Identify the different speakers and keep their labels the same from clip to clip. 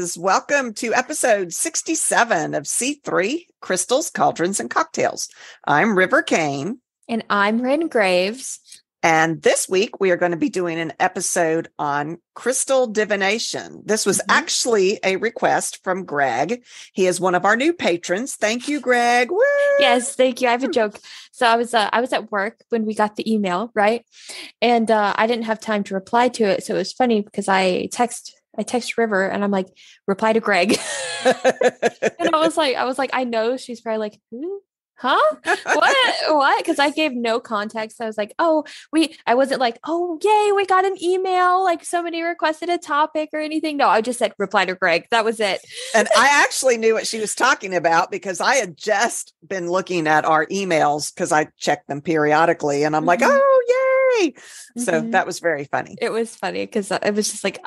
Speaker 1: is. Welcome to episode 67 of C3 Crystals, Cauldrons, and Cocktails. I'm River Kane.
Speaker 2: And I'm Wren Graves.
Speaker 1: And this week we are going to be doing an episode on crystal divination. This was actually a request from Greg. He is one of our new patrons. Thank you, Greg. Woo!
Speaker 2: Yes, thank you. I have a joke. So I was at work when we got the email, right? And I didn't have time to reply to it. So it was funny because I text River and I'm like, reply to Greg. And I was like, I know she's probably like, who? Huh? What? Because I gave no context. I was like, I wasn't like, oh, yay, we got an email. Like somebody requested a topic or anything. No, I just said reply to Greg. That was it. And
Speaker 1: I actually knew what she was talking about because I had just been looking at our emails because I check them periodically. And I'm like, oh, yay. So that was very funny.
Speaker 2: It was funny because it was just like,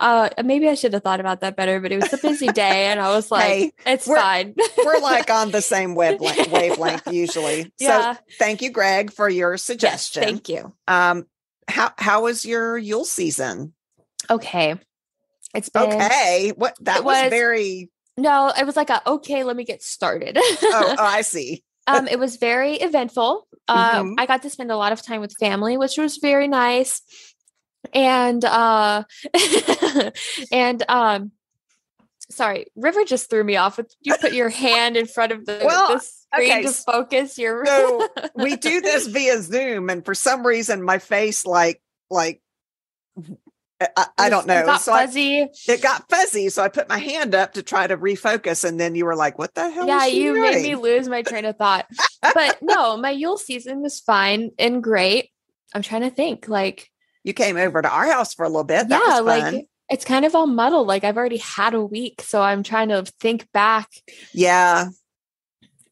Speaker 2: maybe I should have thought about that better, but it was a busy day. And I was like, hey, it's fine.
Speaker 1: We're like on the same wavelength usually. Yeah. So thank you, Greg, for your suggestion.
Speaker 2: Yes, thank you.
Speaker 1: How was your Yule season?
Speaker 2: Okay. It's been
Speaker 1: okay. What that was very.
Speaker 2: No, it was like okay, let me get started.
Speaker 1: oh, I see.
Speaker 2: It was very eventful. I got to spend a lot of time with family, which was very nice. And sorry, River just threw me off. You put your hand in front of the screen to focus your.
Speaker 1: So we do this via Zoom, and for some reason, my face like I don't know.
Speaker 2: It got fuzzy.
Speaker 1: It got fuzzy. So I put my hand up to try to refocus. And then you were like, what the hell?
Speaker 2: Yeah,
Speaker 1: is she
Speaker 2: you
Speaker 1: doing?
Speaker 2: made me lose my train of thought. But no, my Yule season was fine and great. I'm trying to think like.
Speaker 1: You came over to our house for a little bit. That was fun.
Speaker 2: Like it's kind of all muddled. Like I've already had a week. So I'm trying to think back.
Speaker 1: Yeah.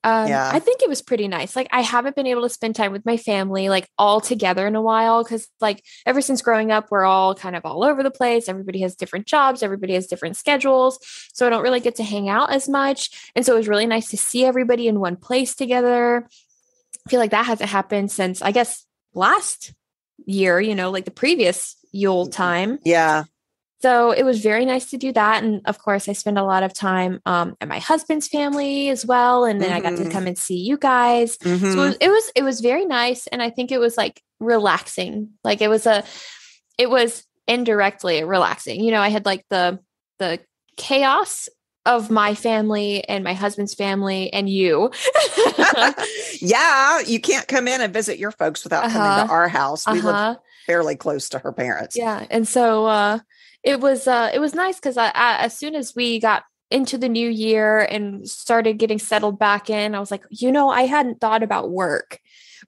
Speaker 2: I think it was pretty nice. Like I haven't been able to spend time with my family like all together in a while because like ever since growing up, we're all kind of all over the place. Everybody has different jobs. Everybody has different schedules. So I don't really get to hang out as much. And so it was really nice to see everybody in one place together. I feel like that hasn't happened since I guess last year, like the previous Yule time.
Speaker 1: Yeah.
Speaker 2: So it was very nice to do that. And of course, I spent a lot of time at my husband's family as well. And then I got to come and see you guys. So it was very nice. And I think it was like relaxing. Like it was indirectly relaxing. I had like the chaos of my family and my husband's family and you.
Speaker 1: Yeah. You can't come in and visit your folks without coming to our house. We live fairly close to her parents.
Speaker 2: Yeah. And so, it was nice because I as soon as we got into the new year and started getting settled back in, I was like, I hadn't thought about work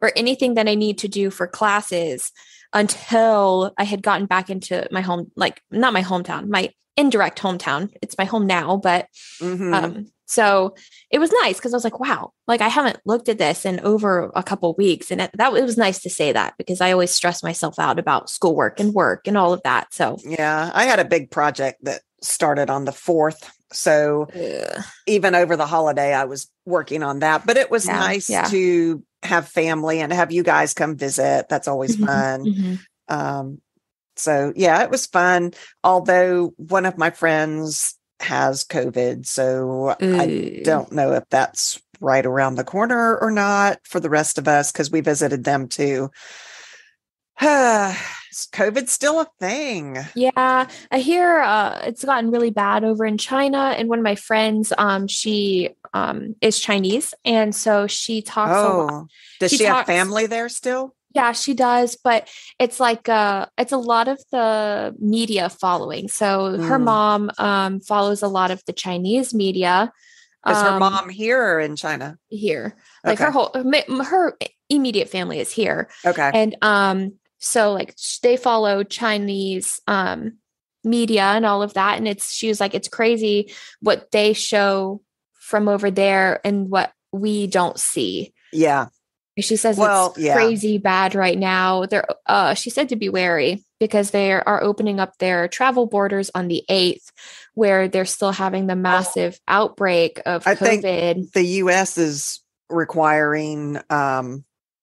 Speaker 2: or anything that I need to do for classes until I had gotten back into my home, like not my hometown, my indirect hometown. It's my home now, but so it was nice because I was like, wow, like I haven't looked at this in over a couple of weeks. And it was nice to say that because I always stress myself out about schoolwork and work and all of that. So,
Speaker 1: yeah, I had a big project that started on the 4th. So even over the holiday, I was working on that, but it was nice to have family and have you guys come visit. That's always fun. So yeah, it was fun. Although one of my friends has COVID. So I don't know if that's right around the corner or not for the rest of us, because we visited them too. Is COVID still a thing?
Speaker 2: Yeah, I hear it's gotten really bad over in China. And one of my friends, she is Chinese. And so she talks a lot.
Speaker 1: Does she have family there still?
Speaker 2: Yeah, she does. But it's like it's a lot of the media following. So her mom follows a lot of the Chinese media.
Speaker 1: Is her mom here or in China?
Speaker 2: Here. Like her immediate family is here.
Speaker 1: Okay.
Speaker 2: And so like they follow Chinese media and all of that. And she was like, it's crazy what they show from over there and what we don't see.
Speaker 1: Yeah.
Speaker 2: She says it's crazy bad right now. She said to be wary because they are opening up their travel borders on the 8th, where they're still having the massive outbreak of COVID.
Speaker 1: I think the U.S. is requiring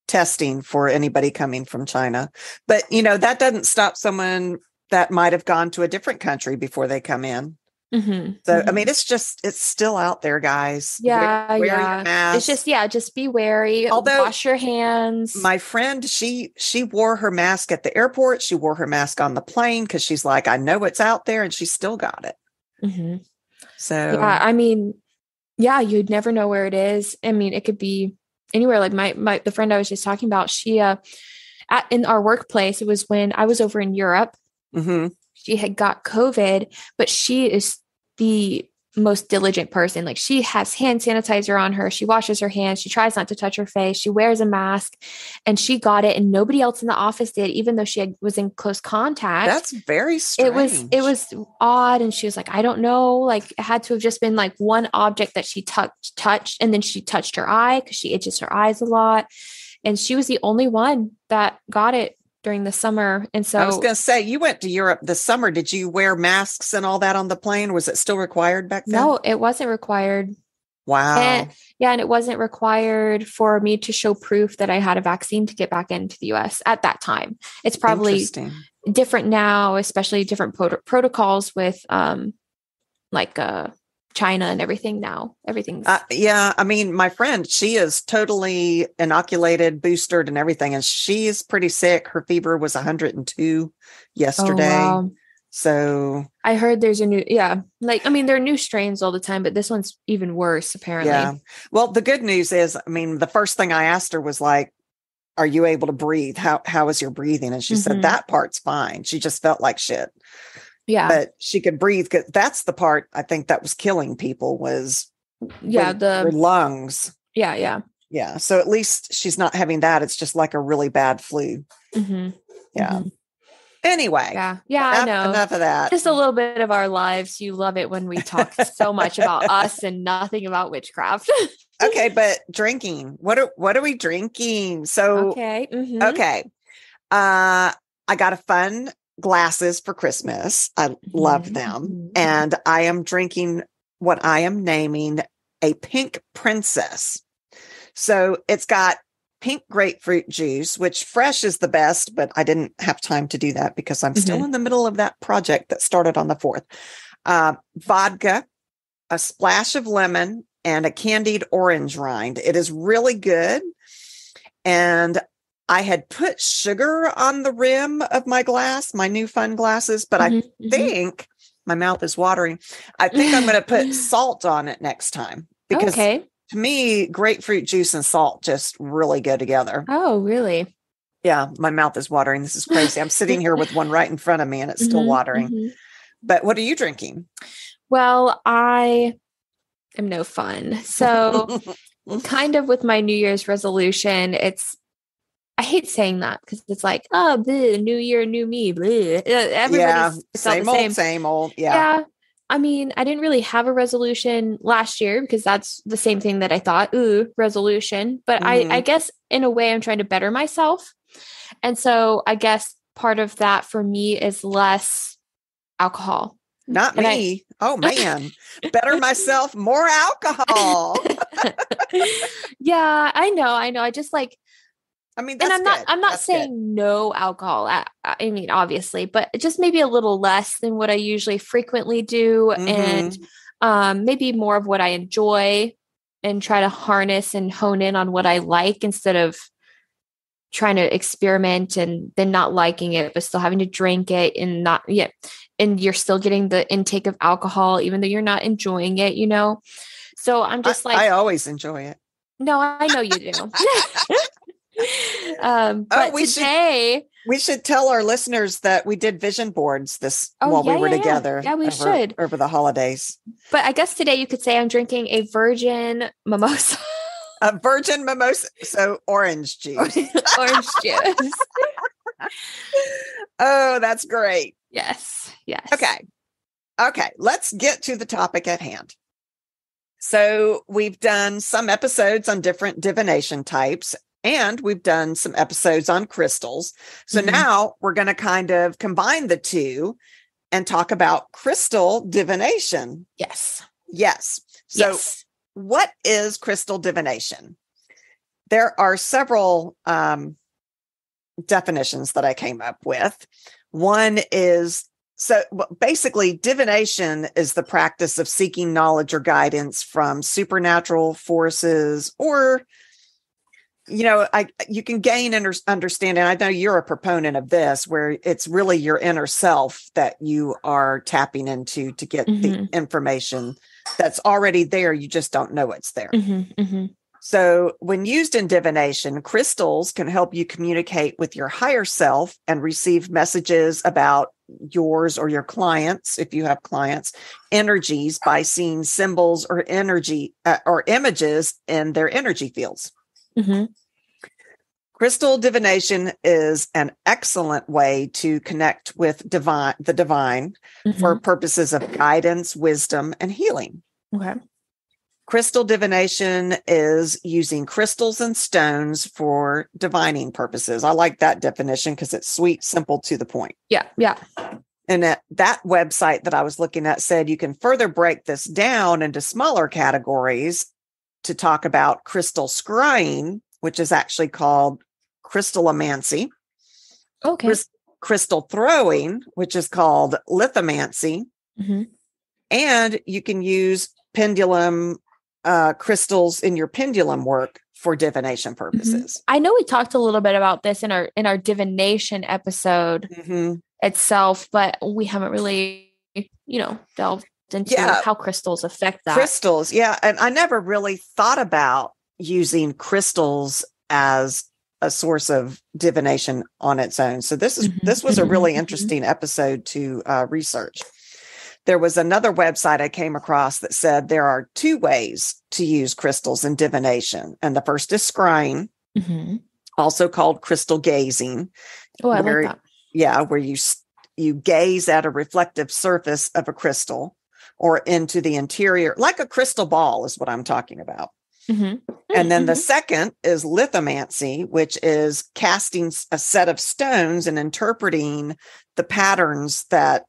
Speaker 1: testing for anybody coming from China. But, that doesn't stop someone that might have gone to a different country before they come in. So, I mean, it's still out there, guys.
Speaker 2: Yeah.
Speaker 1: Wear your mask.
Speaker 2: It's just be wary.
Speaker 1: Although,
Speaker 2: wash your hands.
Speaker 1: My friend, she wore her mask at the airport. She wore her mask on the plane because she's like, I know it's out there, and she still got it. So,
Speaker 2: yeah, I mean, you'd never know where it is. I mean, it could be anywhere. Like the friend I was just talking about, she, in our workplace, it was when I was over in Europe. She had got COVID, but she is the most diligent person. Like, she has hand sanitizer on her. She washes her hands. She tries not to touch her face. She wears a mask, and she got it, and nobody else in the office did, even though was in close contact.
Speaker 1: That's very strange.
Speaker 2: It was odd. And she was like, I don't know, like, it had to have just been like one object that she touched, and then she touched her eye because she itches her eyes a lot. And she was the only one that got it during the summer. And so
Speaker 1: I was going to say, you went to Europe this summer. Did you wear masks and all that on the plane? Was it still required back then?
Speaker 2: No, it wasn't required.
Speaker 1: Wow.
Speaker 2: And it wasn't required for me to show proof that I had a vaccine to get back into the US at that time. It's probably different now, especially different protocols with China and everything now. Everything's
Speaker 1: I mean, my friend, she is totally inoculated, boosted and everything, and she's pretty sick. Her fever was 102 yesterday. Oh, wow. So
Speaker 2: I heard there's a new, there are new strains all the time, but this one's even worse, apparently.
Speaker 1: Yeah. Well, the good news is, I mean, the first thing I asked her was like, are you able to breathe? How is your breathing? And she said that part's fine. She just felt like shit.
Speaker 2: Yeah.
Speaker 1: But she could breathe. That's the part I think that was killing people was her lungs.
Speaker 2: Yeah. Yeah.
Speaker 1: Yeah. So at least she's not having that. It's just like a really bad flu. Yeah. Anyway.
Speaker 2: Yeah. I know.
Speaker 1: Enough of that.
Speaker 2: Just a little bit of our lives. You love it when we talk so much about us and nothing about witchcraft.
Speaker 1: Okay. But drinking, what are we drinking? So,
Speaker 2: okay.
Speaker 1: Okay. I got a fun glasses for Christmas. I love them. And I am drinking what I am naming a pink princess. So it's got pink grapefruit juice, which fresh is the best, but I didn't have time to do that because I'm still in the middle of that project that started on the 4th. Vodka, a splash of lemon, and a candied orange rind. It is really good. And I had put sugar on the rim of my glass, my new fun glasses, but I think my mouth is watering. I think I'm going to put salt on it next time because to me, grapefruit juice and salt just really go together.
Speaker 2: Oh, really?
Speaker 1: Yeah. My mouth is watering. This is crazy. I'm sitting here with one right in front of me and it's still watering. But what are you drinking?
Speaker 2: Well, I am no fun. So kind of with my New Year's resolution, I hate saying that because it's like, oh, bleh, new year, new me. Everybody's
Speaker 1: same old. Yeah.
Speaker 2: I mean, I didn't really have a resolution last year because that's the same thing that I thought, resolution. But I guess in a way I'm trying to better myself. And so I guess part of that for me is less alcohol.
Speaker 1: Not me. Oh man. Better myself, more alcohol.
Speaker 2: Yeah, I know. I just like,
Speaker 1: I mean, that's
Speaker 2: I'm not saying no alcohol. I mean, obviously, but just maybe a little less than what I usually frequently do. And maybe more of what I enjoy and try to harness and hone in on what I like instead of trying to experiment and then not liking it, but still having to drink it and not yet. And you're still getting the intake of alcohol, even though you're not enjoying it, So I'm just
Speaker 1: I always enjoy it.
Speaker 2: No, I know you do. But
Speaker 1: we should tell our listeners that we did vision boards while we were together.
Speaker 2: Yeah, we should
Speaker 1: over the holidays.
Speaker 2: But I guess today you could say I'm drinking a virgin mimosa.
Speaker 1: A virgin mimosa, so orange juice.
Speaker 2: Orange juice.
Speaker 1: Oh, that's great.
Speaker 2: Yes.
Speaker 1: Okay. Let's get to the topic at hand. So we've done some episodes on different divination types. And we've done some episodes on crystals. So now we're going to kind of combine the two and talk about crystal divination.
Speaker 2: Yes.
Speaker 1: So what is crystal divination? There are several definitions that I came up with. One is So basically, divination is the practice of seeking knowledge or guidance from supernatural forces, or, you can gain understanding. I know you're a proponent of this, where it's really your inner self that you are tapping into to get the information that's already there. You just don't know it's there. So when used in divination, crystals can help you communicate with your higher self and receive messages about yours or your clients, if you have clients, energies by seeing symbols or energy or images in their energy fields. Crystal divination is an excellent way to connect with the divine for purposes of guidance, wisdom, and healing.
Speaker 2: Okay.
Speaker 1: Crystal divination is using crystals and stones for divining purposes. I like that definition because it's sweet, simple, to the point.
Speaker 2: Yeah.
Speaker 1: And that website that I was looking at said you can further break this down into smaller categories to talk about crystal scrying, which is actually called crystallomancy.
Speaker 2: Okay.
Speaker 1: Crystal throwing, which is called lithomancy. And you can use pendulum crystals in your pendulum work for divination purposes.
Speaker 2: I know we talked a little bit about this in our divination episode itself, but we haven't really, delved into how crystals affect that.
Speaker 1: Crystals, yeah. And I never really thought about using crystals as a source of divination on its own. So this was a really interesting episode to research. There was another website I came across that said there are 2 ways to use crystals in divination. And the first is scrying, also called crystal gazing.
Speaker 2: Oh, I like that.
Speaker 1: Yeah, where you gaze at a reflective surface of a crystal or into the interior, like a crystal ball is what I'm talking about. And then the second is lithomancy, which is casting a set of stones and interpreting the patterns that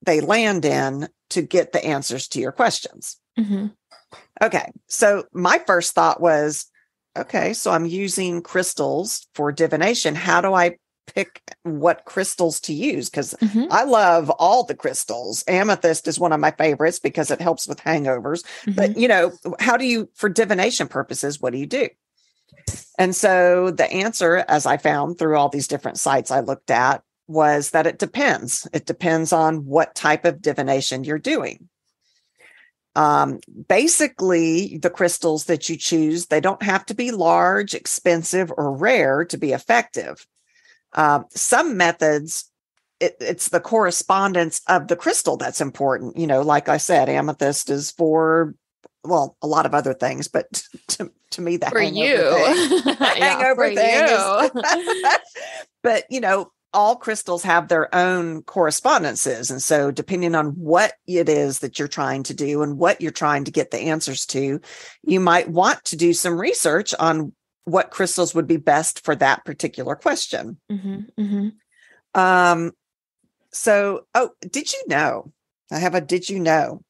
Speaker 1: they land in to get the answers to your questions. Okay. So my first thought was, okay, so I'm using crystals for divination. How do I pick what crystals to use? Because I love all the crystals. Amethyst is one of my favorites because it helps with hangovers. But, how do you, for divination purposes, what do you do? And so the answer, as I found through all these different sites I looked at, was that it depends. It depends on what type of divination you're doing. Basically, the crystals that you choose, they don't have to be large, expensive, or rare to be effective. Some methods, it's the correspondence of the crystal that's important. Like I said, amethyst is for, a lot of other things, but to me, the hangover thing but, all crystals have their own correspondences. And so depending on what it is that you're trying to do and what you're trying to get the answers to, you might want to do some research on what crystals would be best for that particular question. So, did you know? I have a did you know?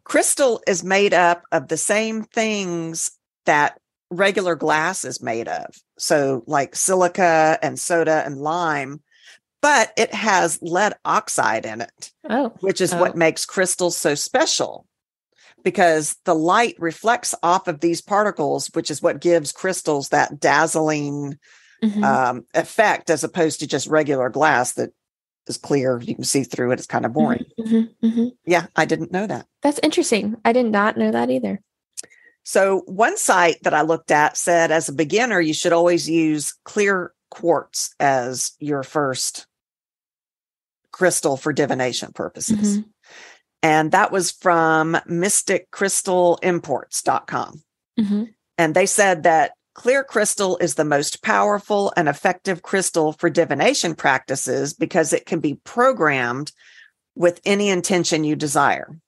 Speaker 1: Crystal is made up of the same things that regular glass is made of. So like silica and soda and lime, but it has lead oxide in it, which is what makes crystals so special, because the light reflects off of these particles, which is what gives crystals that dazzling effect, as opposed to just regular glass that is clear. You can see through it. It's kind of boring. Yeah, I didn't know that.
Speaker 2: That's interesting. I did not know that either.
Speaker 1: So one site that I looked at said, as a beginner, you should always use clear quartz as your first crystal for divination purposes. And that was from mysticcrystalimports.com. And they said that clear crystal is the most powerful and effective crystal for divination practices because it can be programmed with any intention you desire.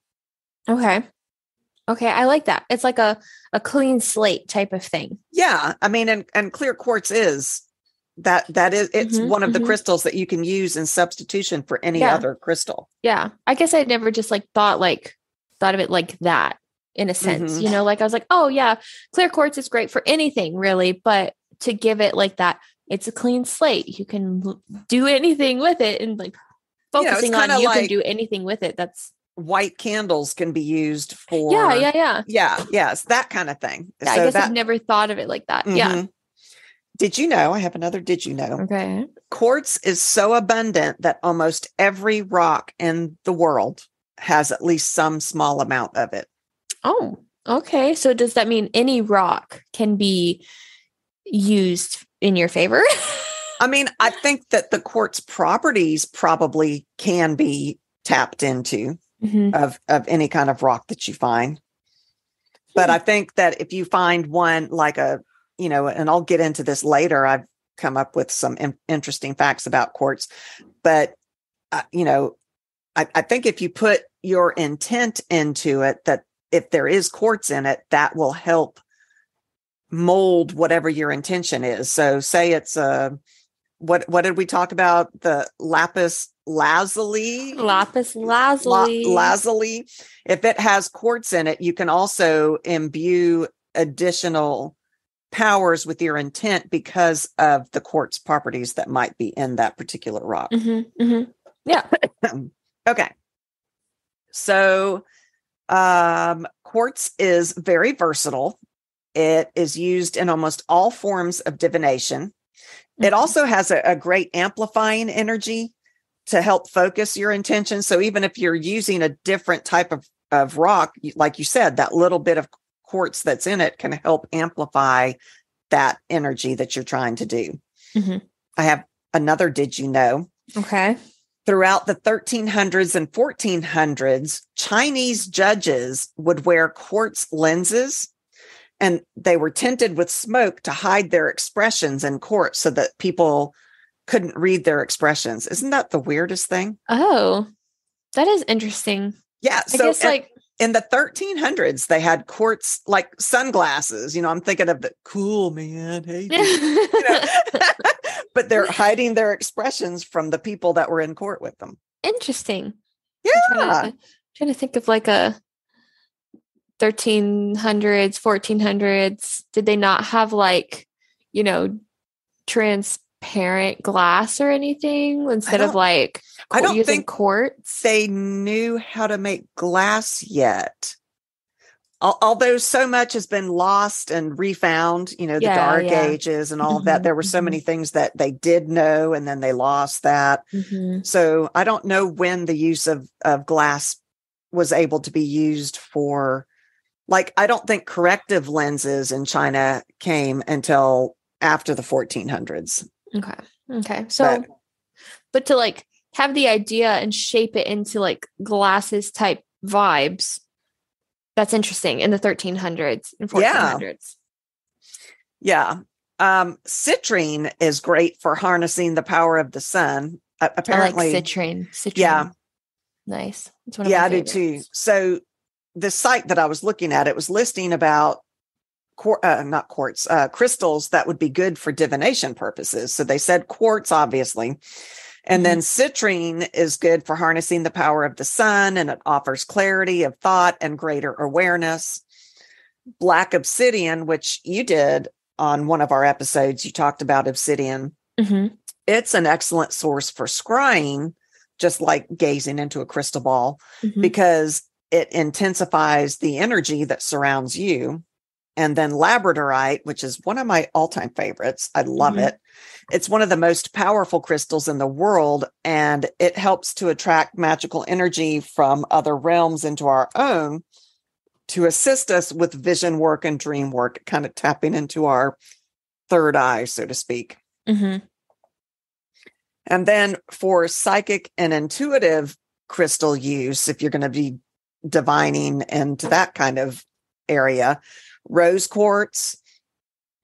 Speaker 2: Okay, I like that. It's like a clean slate type of thing.
Speaker 1: Yeah. I mean, and clear quartz is it's one of the crystals that you can use in substitution for any other crystal.
Speaker 2: Yeah. I guess I never just thought of it like that, in a sense, I was like, oh yeah, clear quartz is great for anything really, but to give it like that, it's a clean slate. You can do anything with it and focusing on you can do anything with it. That's
Speaker 1: white candles can be used for.
Speaker 2: Yeah.
Speaker 1: Yes, that kind of thing.
Speaker 2: Yeah, so I guess I've never thought of it like that. Mm-hmm. Yeah.
Speaker 1: Did you know? I have another did you know?
Speaker 2: Okay.
Speaker 1: Quartz is so abundant that almost every rock in the world has at least some small amount of it.
Speaker 2: Oh, okay. So does that mean any rock can be used in your favor?
Speaker 1: I mean, I think that the quartz properties probably can be tapped into of any kind of rock that you find. But I think that if you find one like and I'll get into this later, I've come up with some interesting facts about quartz. But, I think if you put your intent into it, that if there is quartz in it, that will help mold whatever your intention is. So say it's what did we talk about? The lapis lazuli. If it has quartz in it, you can also imbue additional powers with your intent because of the quartz properties that might be in that particular rock.
Speaker 2: Yeah.
Speaker 1: Okay. So quartz is very versatile. It is used in almost all forms of divination. It also has a great amplifying energy to help focus your intention. So even if you're using a different type of rock, like you said, that little bit of quartz that's in it can help amplify that energy that you're trying to do. I have another did you know?
Speaker 2: Okay.
Speaker 1: Throughout the 1300s and 1400s, Chinese judges would wear quartz lenses, and they were tinted with smoke to hide their expressions in court so that people couldn't read their expressions. Isn't that the weirdest thing?
Speaker 2: Oh, that is interesting.
Speaker 1: Yeah. So I guess in the 1300s, they had quartz like sunglasses. I'm thinking of the cool man. Hey, but they're hiding their expressions from the people that were in court with them.
Speaker 2: Interesting.
Speaker 1: Yeah.
Speaker 2: I'm trying to think of like a 1300s, 1400s. Did they not have transparent glass or anything instead of I don't think quartz?
Speaker 1: They knew how to make glass yet. Although so much has been lost and refound, the Dark Ages and all of that, there were so many things that they did know and then they lost that. So I don't know when the use of glass was able to be used for, I don't think corrective lenses in China came until after the 1400s.
Speaker 2: Okay. So, but to have the idea and shape it into glasses type vibes, that's interesting in the 1300s and 1400s.
Speaker 1: Yeah. Citrine is great for harnessing the power of the sun. Apparently,
Speaker 2: I like citrine.
Speaker 1: Yeah.
Speaker 2: Nice. It's one of my favorites.
Speaker 1: I do too. So the site that I was looking at, it was listing about crystals that would be good for divination purposes. So they said quartz, obviously. And then citrine is good for harnessing the power of the sun, and it offers clarity of thought and greater awareness. Black obsidian, which you did on one of our episodes, you talked about obsidian. It's an excellent source for scrying, just like gazing into a crystal ball, because it intensifies the energy that surrounds you. And then labradorite, which is one of my all-time favorites. I love it. It's one of the most powerful crystals in the world, and it helps to attract magical energy from other realms into our own to assist us with vision work and dream work, kind of tapping into our third eye, so to speak. And then for psychic and intuitive crystal use, if you're going to be divining into that kind of area, rose quartz,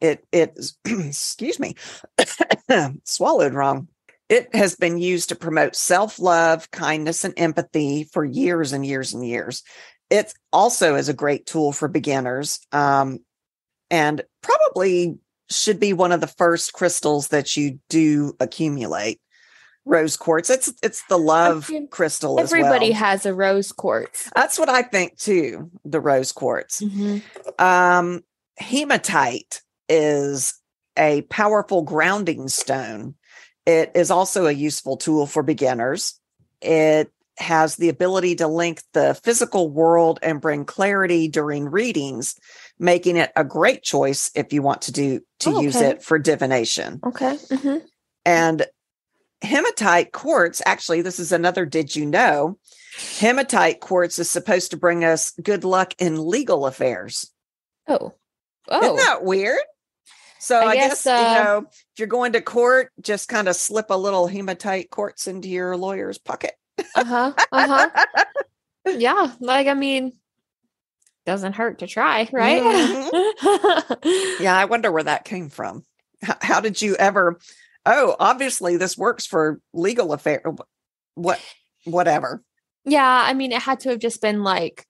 Speaker 1: it excuse me, swallowed wrong. It has been used to promote self-love, kindness, and empathy for years and years and years. It also is a great tool for beginners, and probably should be one of the first crystals that you do accumulate. Rose quartz. It's the love crystal as well.
Speaker 2: Everybody has a rose quartz.
Speaker 1: That's what I think too. The rose quartz. Hematite is a powerful grounding stone. It is also a useful tool for beginners. it has the ability to link the physical world and bring clarity during readings, making it a great choice if you want to use it for divination.
Speaker 2: Okay. Mm-hmm.
Speaker 1: And hematite quartz, actually, this is another did you know, hematite quartz is supposed to bring us good luck in legal affairs.
Speaker 2: Oh.
Speaker 1: Isn't that weird? So I guess if you're going to court, just kind of slip a little hematite quartz into your lawyer's pocket.
Speaker 2: Yeah. Like, I mean, doesn't hurt to try, right?
Speaker 1: Mm-hmm. Yeah. I wonder where that came from. How did you ever? Oh, obviously this works for legal affair. Whatever.
Speaker 2: Yeah. I mean, it had to have just been like,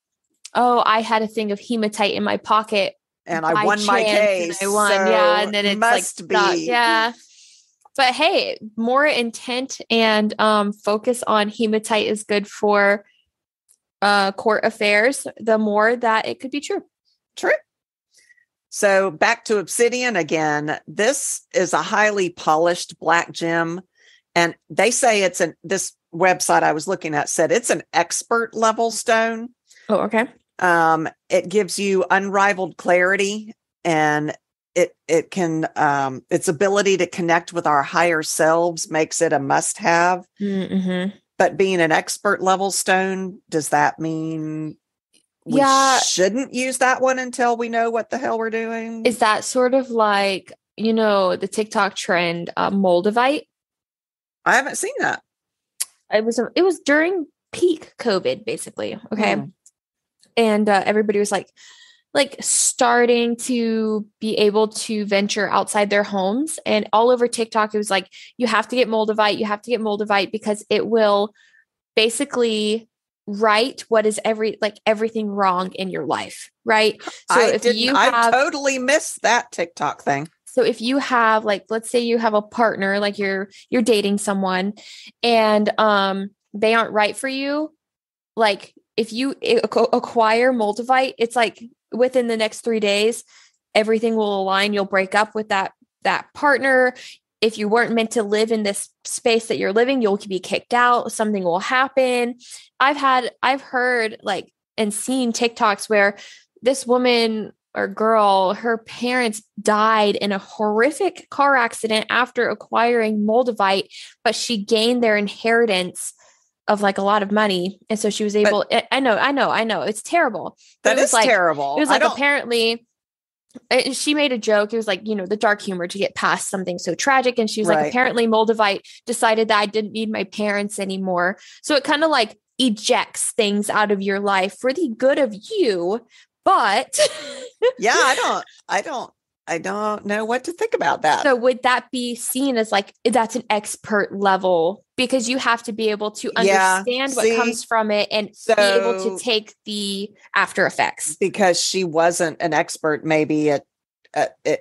Speaker 2: oh, I had a thing of hematite in my pocket.
Speaker 1: And I won my case.
Speaker 2: And I won. So yeah. And then it's must be. Yeah. But hey, more intent and focus on hematite is good for court affairs, the more that it could be true.
Speaker 1: True. So back to obsidian again. This is a highly polished black gem. And they say this website I was looking at said it's an expert level stone.
Speaker 2: Oh, okay.
Speaker 1: It gives you unrivaled clarity, and it can its ability to connect with our higher selves makes it a must-have.
Speaker 2: Mm-hmm.
Speaker 1: But being an expert level stone, does that mean we shouldn't use that one until we know what the hell we're doing?
Speaker 2: Is that sort of like, the TikTok trend, Moldavite?
Speaker 1: I haven't seen that.
Speaker 2: It was during peak COVID, basically. Okay. And everybody was like starting to be able to venture outside their homes, and all over TikTok, it was like, you have to get Moldavite because it will basically right what is everything wrong in your life. Right. So
Speaker 1: I totally missed that TikTok thing.
Speaker 2: So if you have, like, let's say you have a partner, like you're dating someone, and they aren't right for you, like, if you acquire Moldavite, it's like within the next 3 days, everything will align. You'll break up with that partner. If you weren't meant to live in this space that you're living, you'll be kicked out. Something will happen. I've heard and seen TikToks where this woman or girl, her parents died in a horrific car accident after acquiring Moldavite, but she gained their inheritance of a lot of money. And so she was able, I know. It's terrible.
Speaker 1: That is terrible.
Speaker 2: It was apparently, she made a joke. It was the dark humor to get past something so tragic. And she was apparently Moldavite decided that I didn't need my parents anymore. So it kind of ejects things out of your life for the good of you. But
Speaker 1: yeah, I don't know what to think about that.
Speaker 2: So would that be seen as that's an expert level, because you have to be able to understand what comes from it and be able to take the after effects?
Speaker 1: Because she wasn't an expert, maybe it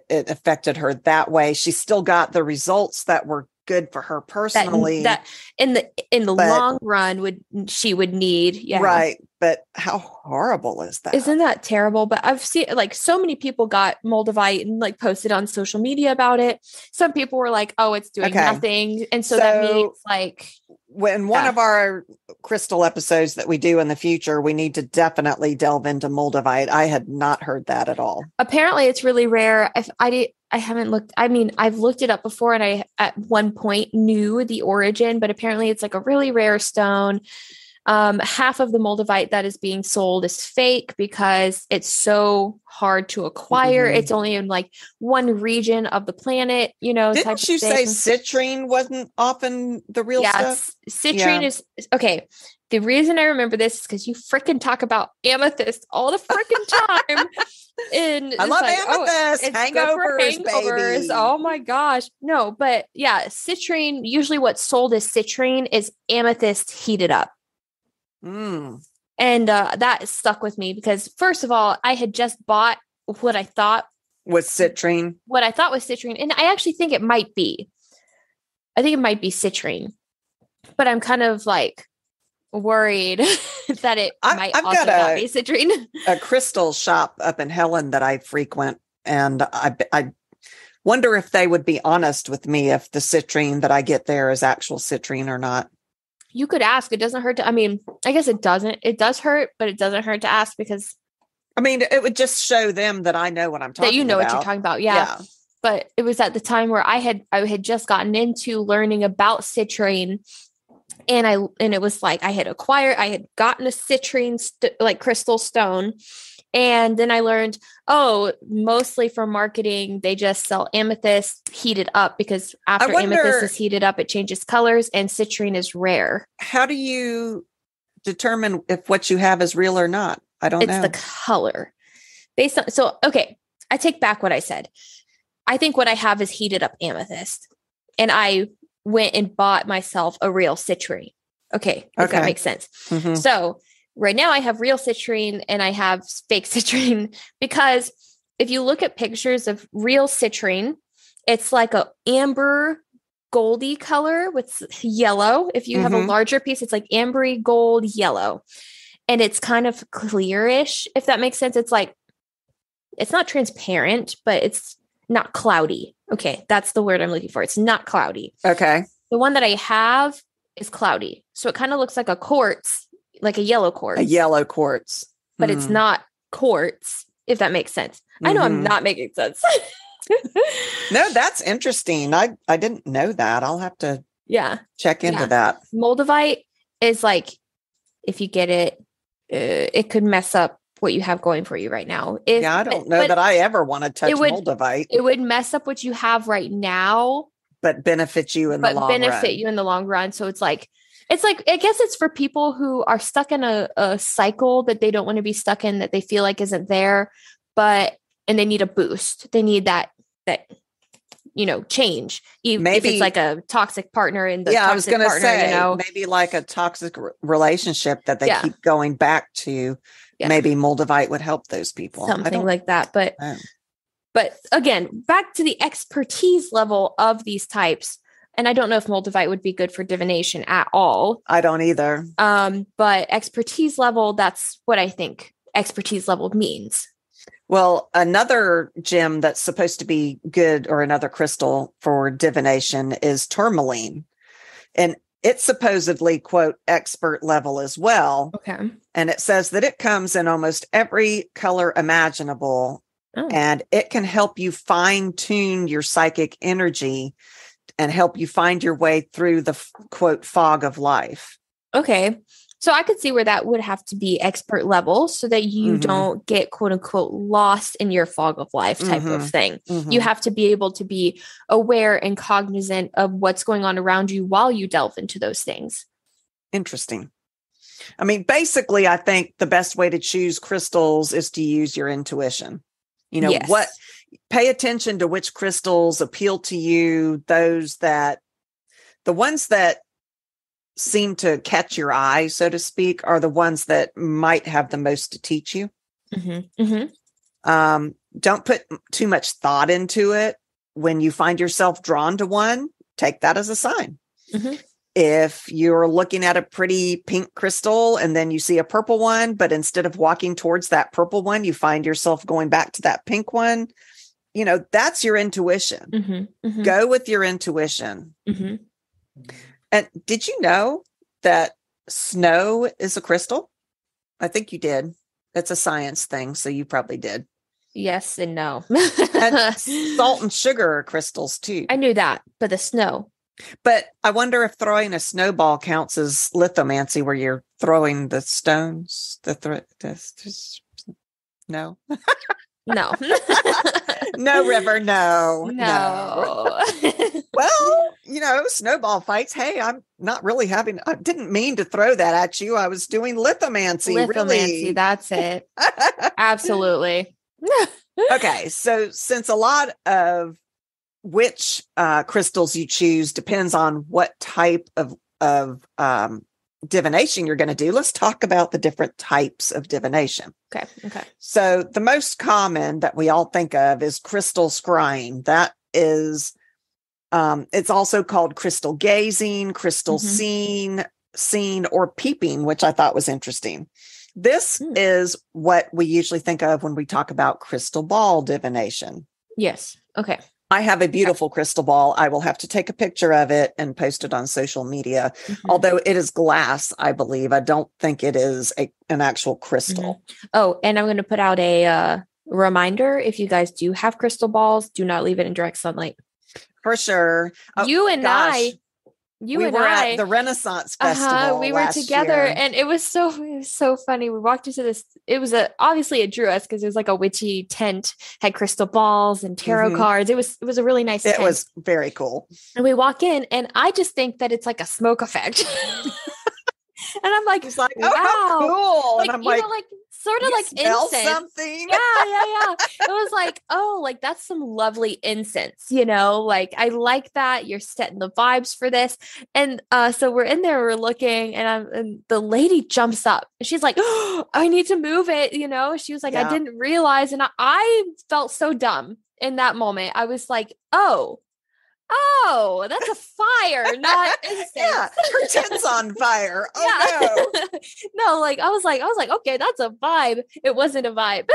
Speaker 1: affected her that way. She still got the results that were good for her personally.
Speaker 2: That in the long run she would need. Yeah.
Speaker 1: Right. But how horrible is that?
Speaker 2: Isn't that terrible? But I've seen so many people got Moldavite and posted on social media about it. Some people were like, oh, it's doing nothing. And so that means
Speaker 1: when one of our crystal episodes that we do in the future, we need to definitely delve into Moldavite. I had not heard that at all.
Speaker 2: Apparently it's really rare. I haven't looked. I mean, I've looked it up before, and I at one point knew the origin, but apparently it's a really rare stone. Half of the Moldavite that is being sold is fake because it's so hard to acquire. Mm-hmm. It's only in one region of the planet,
Speaker 1: Didn't you say citrine wasn't often the real stuff?
Speaker 2: Citrine is okay. The reason I remember this is because you freaking talk about amethyst all the freaking time. And
Speaker 1: I love amethyst.
Speaker 2: It's
Speaker 1: hangovers, baby.
Speaker 2: Oh my gosh. No, but yeah, citrine, usually what's sold as citrine is amethyst heated up. And that stuck with me because, first of all, I had just bought what I thought
Speaker 1: was citrine.
Speaker 2: And I actually think it might be. I think it might be citrine. But I'm kind of worried that it might also not be citrine.
Speaker 1: A crystal shop up in Helen that I frequent, and I wonder if they would be honest with me if the citrine that I get there is actual citrine or not.
Speaker 2: you could ask. It doesn't hurt to, I mean, I guess it doesn't. It does hurt, but it doesn't hurt to ask because.
Speaker 1: I mean, it would just show them that I know what I'm talking about.
Speaker 2: That you know what you're talking about. Yeah. But it was at the time where I had just gotten into learning about citrine. And it was like I had gotten a citrine crystal stone. And then I learned, mostly for marketing, they just sell amethyst heated up because after amethyst is heated up, it changes colors and citrine is rare.
Speaker 1: How do you determine if what you have is real or not? I don't know.
Speaker 2: It's the color. I take back what I said. I think what I have is heated up amethyst. And I went and bought myself a real citrine. Okay. If that makes sense. Mm-hmm. So right now I have real citrine and I have fake citrine because if you look at pictures of real citrine, it's like a amber goldy color with yellow. If you have a larger piece, it's like ambery gold yellow. And it's kind of clearish, if that makes sense. It's like, it's not transparent, but it's not cloudy. Okay. That's the word I'm looking for. It's not cloudy.
Speaker 1: Okay.
Speaker 2: The one that I have is cloudy. So it kind of looks like a quartz, like a yellow quartz.
Speaker 1: A yellow quartz.
Speaker 2: But it's not quartz, if that makes sense. I know I'm not making sense.
Speaker 1: No, that's interesting. I didn't know that. I'll have to check into that.
Speaker 2: Moldavite is like, if you get it, it could mess up what you have going for you right now.
Speaker 1: I don't know that I ever want to touch moldavite.
Speaker 2: It would mess up what you have right now.
Speaker 1: But benefit you in the long run. So it's like, I guess it's for people who are stuck in a cycle that they don't want to be stuck in, that they feel like isn't there, and they need a boost. They need that, change. Maybe if it's like a toxic partner in the I was going to say, maybe like a toxic relationship that they keep going back to. Yeah. Maybe moldavite would help those people.
Speaker 2: Something like that. But again, back to the expertise level of these types. And I don't know if moldavite would be good for divination at all.
Speaker 1: I don't either.
Speaker 2: But expertise level, that's what I think expertise level means.
Speaker 1: Well, another gem that's supposed to be good, or another crystal for divination, is tourmaline. And it's supposedly, quote, expert level as well.
Speaker 2: Okay.
Speaker 1: And it says that it comes in almost every color imaginable. Oh. And it can help you fine tune your psychic energy and help you find your way through the, quote, fog of life.
Speaker 2: Okay. So I could see where that would have to be expert level so that you don't get, quote unquote, lost in your fog of life type of thing. You have to be able to be aware and cognizant of what's going on around you while you delve into those things.
Speaker 1: Interesting. I mean, basically, I think the best way to choose crystals is to use your intuition. Pay attention to which crystals appeal to you, the ones that seem to catch your eye, so to speak, are the ones that might have the most to teach you. Don't put too much thought into it. When you find yourself drawn to one, take that as a sign. If you're looking at a pretty pink crystal and then you see a purple one, but instead of walking towards that purple one, you find yourself going back to that pink one, that's your intuition. Go with your intuition. And did you know that snow is a crystal? I think you did. It's a science thing, so you probably did.
Speaker 2: Yes and no.
Speaker 1: And salt and sugar are crystals too.
Speaker 2: I knew that, but the snow.
Speaker 1: But I wonder if throwing a snowball counts as lithomancy, where you're throwing the stones. No.
Speaker 2: No.
Speaker 1: No, River. No. Well, snowball fights. Hey, I'm not really I didn't mean to throw that at you. I was doing lithomancy. Really.
Speaker 2: That's it. Absolutely.
Speaker 1: Okay. So since a lot of which crystals you choose depends on what type of divination you're going to do, let's talk about the different types of divination.
Speaker 2: Okay.
Speaker 1: So the most common that we all think of is crystal scrying. That is, it's also called crystal gazing, crystal seeing, or peeping, which I thought was interesting. This is what we usually think of when we talk about crystal ball divination.
Speaker 2: Yes. Okay.
Speaker 1: I have a beautiful crystal ball. I will have to take a picture of it and post it on social media. Although it is glass, I believe. I don't think it is an actual crystal.
Speaker 2: Oh, and I'm going to put out a reminder. If you guys do have crystal balls, do not leave it in direct sunlight.
Speaker 1: For sure.
Speaker 2: Oh, you and I
Speaker 1: at the Renaissance Festival.
Speaker 2: We were together, and it was so funny. We walked into this. It was obviously it drew us because it was like a witchy tent, had crystal balls and tarot cards. It was a really nice tent.
Speaker 1: It was very cool.
Speaker 2: And we walk in, and I just think that it's like a smoke effect. And I'm like,
Speaker 1: wow, oh, cool.
Speaker 2: Like,
Speaker 1: and I'm like,
Speaker 2: sort of like incense.
Speaker 1: Something.
Speaker 2: Yeah. It was like, oh, like that's some lovely incense, like I like that. You're setting the vibes for this. And so we're in there, we're looking, and the lady jumps up and she's like, oh, I need to move it. She was like, I didn't realize. And I felt so dumb in that moment. I was like, oh, that's a fire, not incense.
Speaker 1: Yeah, pretend's on fire. Oh no.
Speaker 2: No, like I was like, okay, that's a vibe. It wasn't a vibe.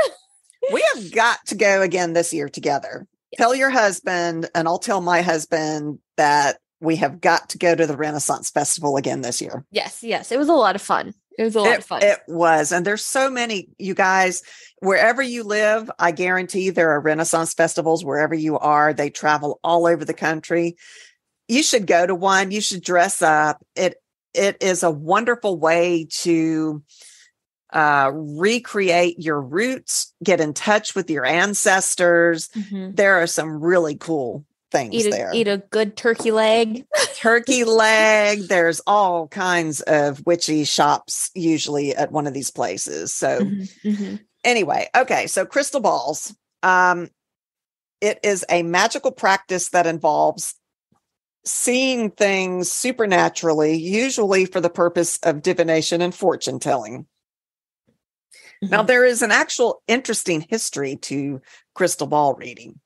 Speaker 1: We have got to go again this year together. Yes. Tell your husband, and I'll tell my husband that we have got to go to the Renaissance Festival again this year.
Speaker 2: Yes. It was a lot of fun.
Speaker 1: It was. And there's so many, you guys, wherever you live, I guarantee there are Renaissance festivals wherever you are. They travel all over the country. You should go to one. You should dress up. It is a wonderful way to recreate your roots, get in touch with your ancestors. There are some really cool things there.
Speaker 2: Eat a good turkey leg.
Speaker 1: There's all kinds of witchy shops usually at one of these places. So anyway, okay. So crystal balls. It is a magical practice that involves seeing things supernaturally, usually for the purpose of divination and fortune telling. Now, there is an actual interesting history to crystal ball reading.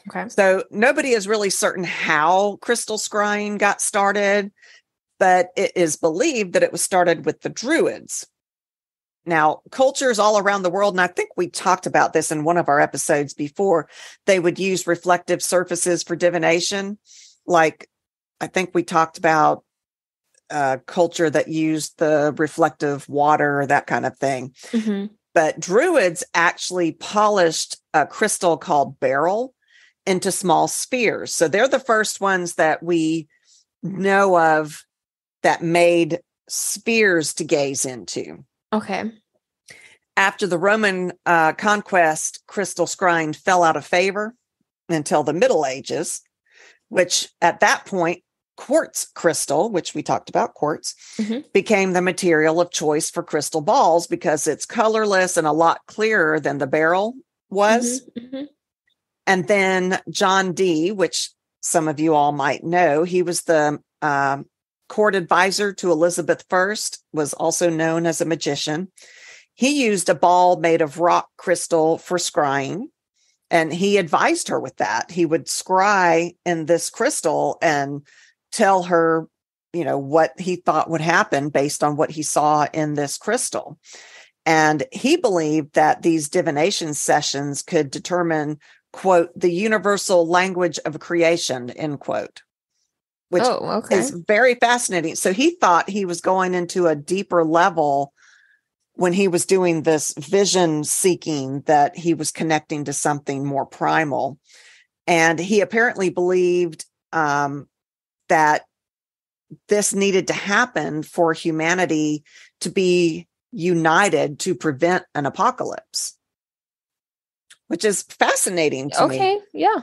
Speaker 2: Okay.
Speaker 1: So nobody is really certain how crystal scrying got started, but it is believed that it was started with the Druids. Now, cultures all around the world, and I think we talked about this in one of our episodes before, they would use reflective surfaces for divination. Like, I think we talked about a culture that used the reflective water, that kind of thing. But Druids actually polished a crystal called beryl into small spheres. So they're the first ones that we know of that made spheres to gaze into.
Speaker 2: Okay.
Speaker 1: After the Roman conquest, crystal scrying fell out of favor until the Middle Ages, which at that point, quartz crystal, which we talked about, quartz, became the material of choice for crystal balls because it's colorless and a lot clearer than the beryl was. And then John Dee, which some of you all might know, he was the court advisor to Elizabeth I, was also known as a magician. He used a ball made of rock crystal for scrying, and he advised her with that. He would scry in this crystal and tell her, what he thought would happen based on what he saw in this crystal. And he believed that these divination sessions could determine, quote, the universal language of creation, end quote, which is very fascinating. So he thought he was going into a deeper level when he was doing this vision seeking, that he was connecting to something more primal. And he apparently believed that this needed to happen for humanity to be united to prevent an apocalypse, which is fascinating to me.
Speaker 2: Yeah.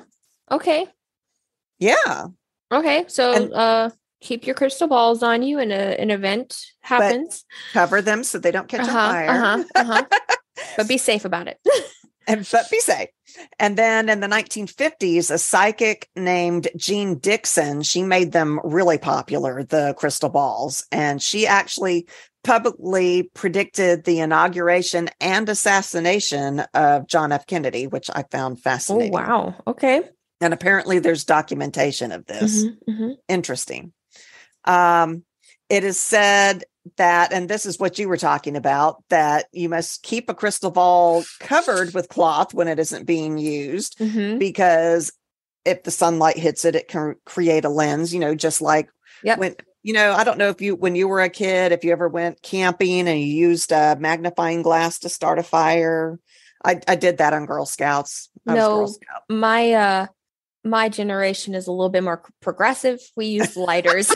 Speaker 2: Okay.
Speaker 1: Yeah.
Speaker 2: Okay. So keep your crystal balls on you and an event happens.
Speaker 1: Cover them so they don't catch on fire.
Speaker 2: But be safe about it.
Speaker 1: But be safe. And then in the 1950s, a psychic named Jean Dixon, she made them really popular, the crystal balls. And she actually publicly predicted the inauguration and assassination of John F. Kennedy, which I found fascinating.
Speaker 2: Oh, wow. Okay.
Speaker 1: And apparently there's documentation of this. Interesting. It is said that, and this is what you were talking about, that you must keep a crystal ball covered with cloth when it isn't being used, because if the sunlight hits it, it can create a lens, just like when, I don't know when you were a kid, if you ever went camping and you used a magnifying glass to start a fire. I did that on Girl Scouts. I was Girl
Speaker 2: Scout. My generation is a little bit more progressive. We use lighters.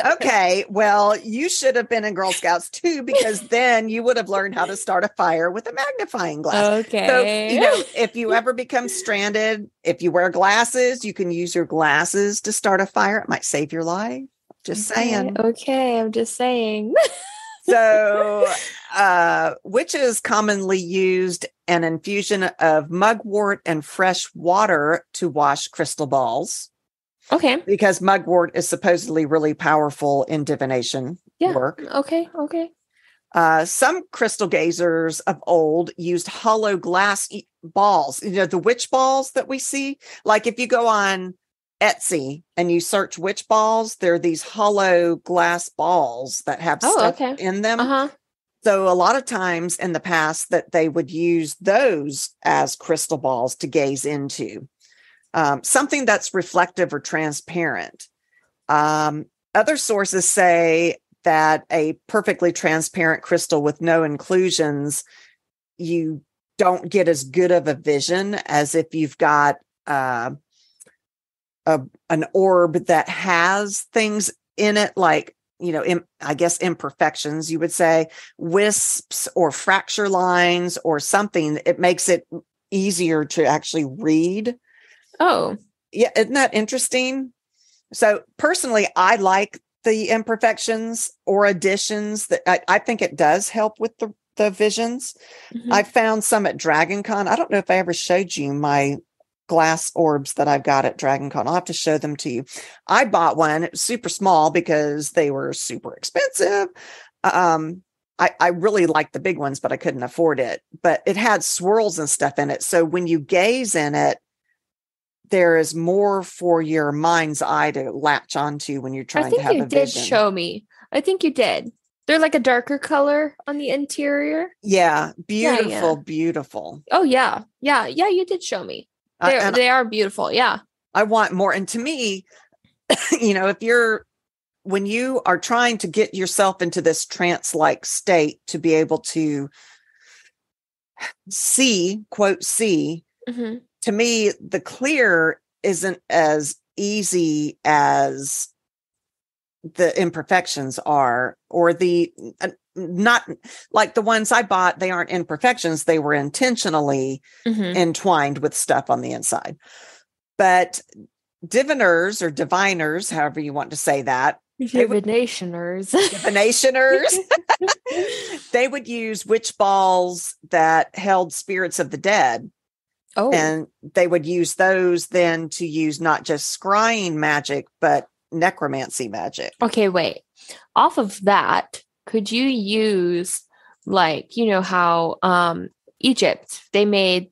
Speaker 1: Okay, well, you should have been in Girl Scouts too, because then you would have learned how to start a fire with a magnifying glass.
Speaker 2: Okay.
Speaker 1: So, if you ever become stranded, if you wear glasses, you can use your glasses to start a fire. It might save your life. Just saying.
Speaker 2: Okay, I'm just saying.
Speaker 1: So, witches commonly used an infusion of mugwort and fresh water to wash crystal balls.
Speaker 2: Okay.
Speaker 1: Because mugwort is supposedly really powerful in divination work.
Speaker 2: Okay.
Speaker 1: Some crystal gazers of old used hollow glass balls, the witch balls that we see. Like if you go on Etsy and you search witch balls, there are these hollow glass balls that have stuff in them.
Speaker 2: Uh-huh.
Speaker 1: So a lot of times in the past that they would use those as crystal balls to gaze into. Something that's reflective or transparent. Other sources say that a perfectly transparent crystal with no inclusions, you don't get as good of a vision as if you've got an orb that has things in it, like, I guess imperfections, you would say, wisps or fracture lines or something. It makes it easier to actually read.
Speaker 2: Oh,
Speaker 1: yeah. Isn't that interesting? So personally, I like the imperfections or additions that I think it does help with the visions. Mm-hmm. I found some at Dragon Con. I don't know if I ever showed you my glass orbs that I've got at Dragon Con. I'll have to show them to you. I bought one. It was super small because they were super expensive. I really liked the big ones, but I couldn't afford it. But it had swirls and stuff in it. So when you gaze in it, there is more for your mind's eye to latch onto when you're trying to have a vision. I think
Speaker 2: you did show me. I think you did. They're like a darker color on the interior.
Speaker 1: Yeah. Beautiful, beautiful.
Speaker 2: Oh, yeah. Yeah. Yeah. You did show me. They are beautiful. Yeah.
Speaker 1: I want more. And to me, when you are trying to get yourself into this trance-like state to be able to see, quote, see, mm-hmm. To me, the clear isn't as easy as the imperfections are, or the not like the ones I bought. They aren't imperfections. They were intentionally entwined with stuff on the inside. But diviners or diviners, however you want to say that.
Speaker 2: Divinationers.
Speaker 1: They would use witch balls that held spirits of the dead.
Speaker 2: Oh.
Speaker 1: And they would use those then to use not just scrying magic, but necromancy magic.
Speaker 2: Okay, wait. Off of that, could you use, like, how Egypt, they made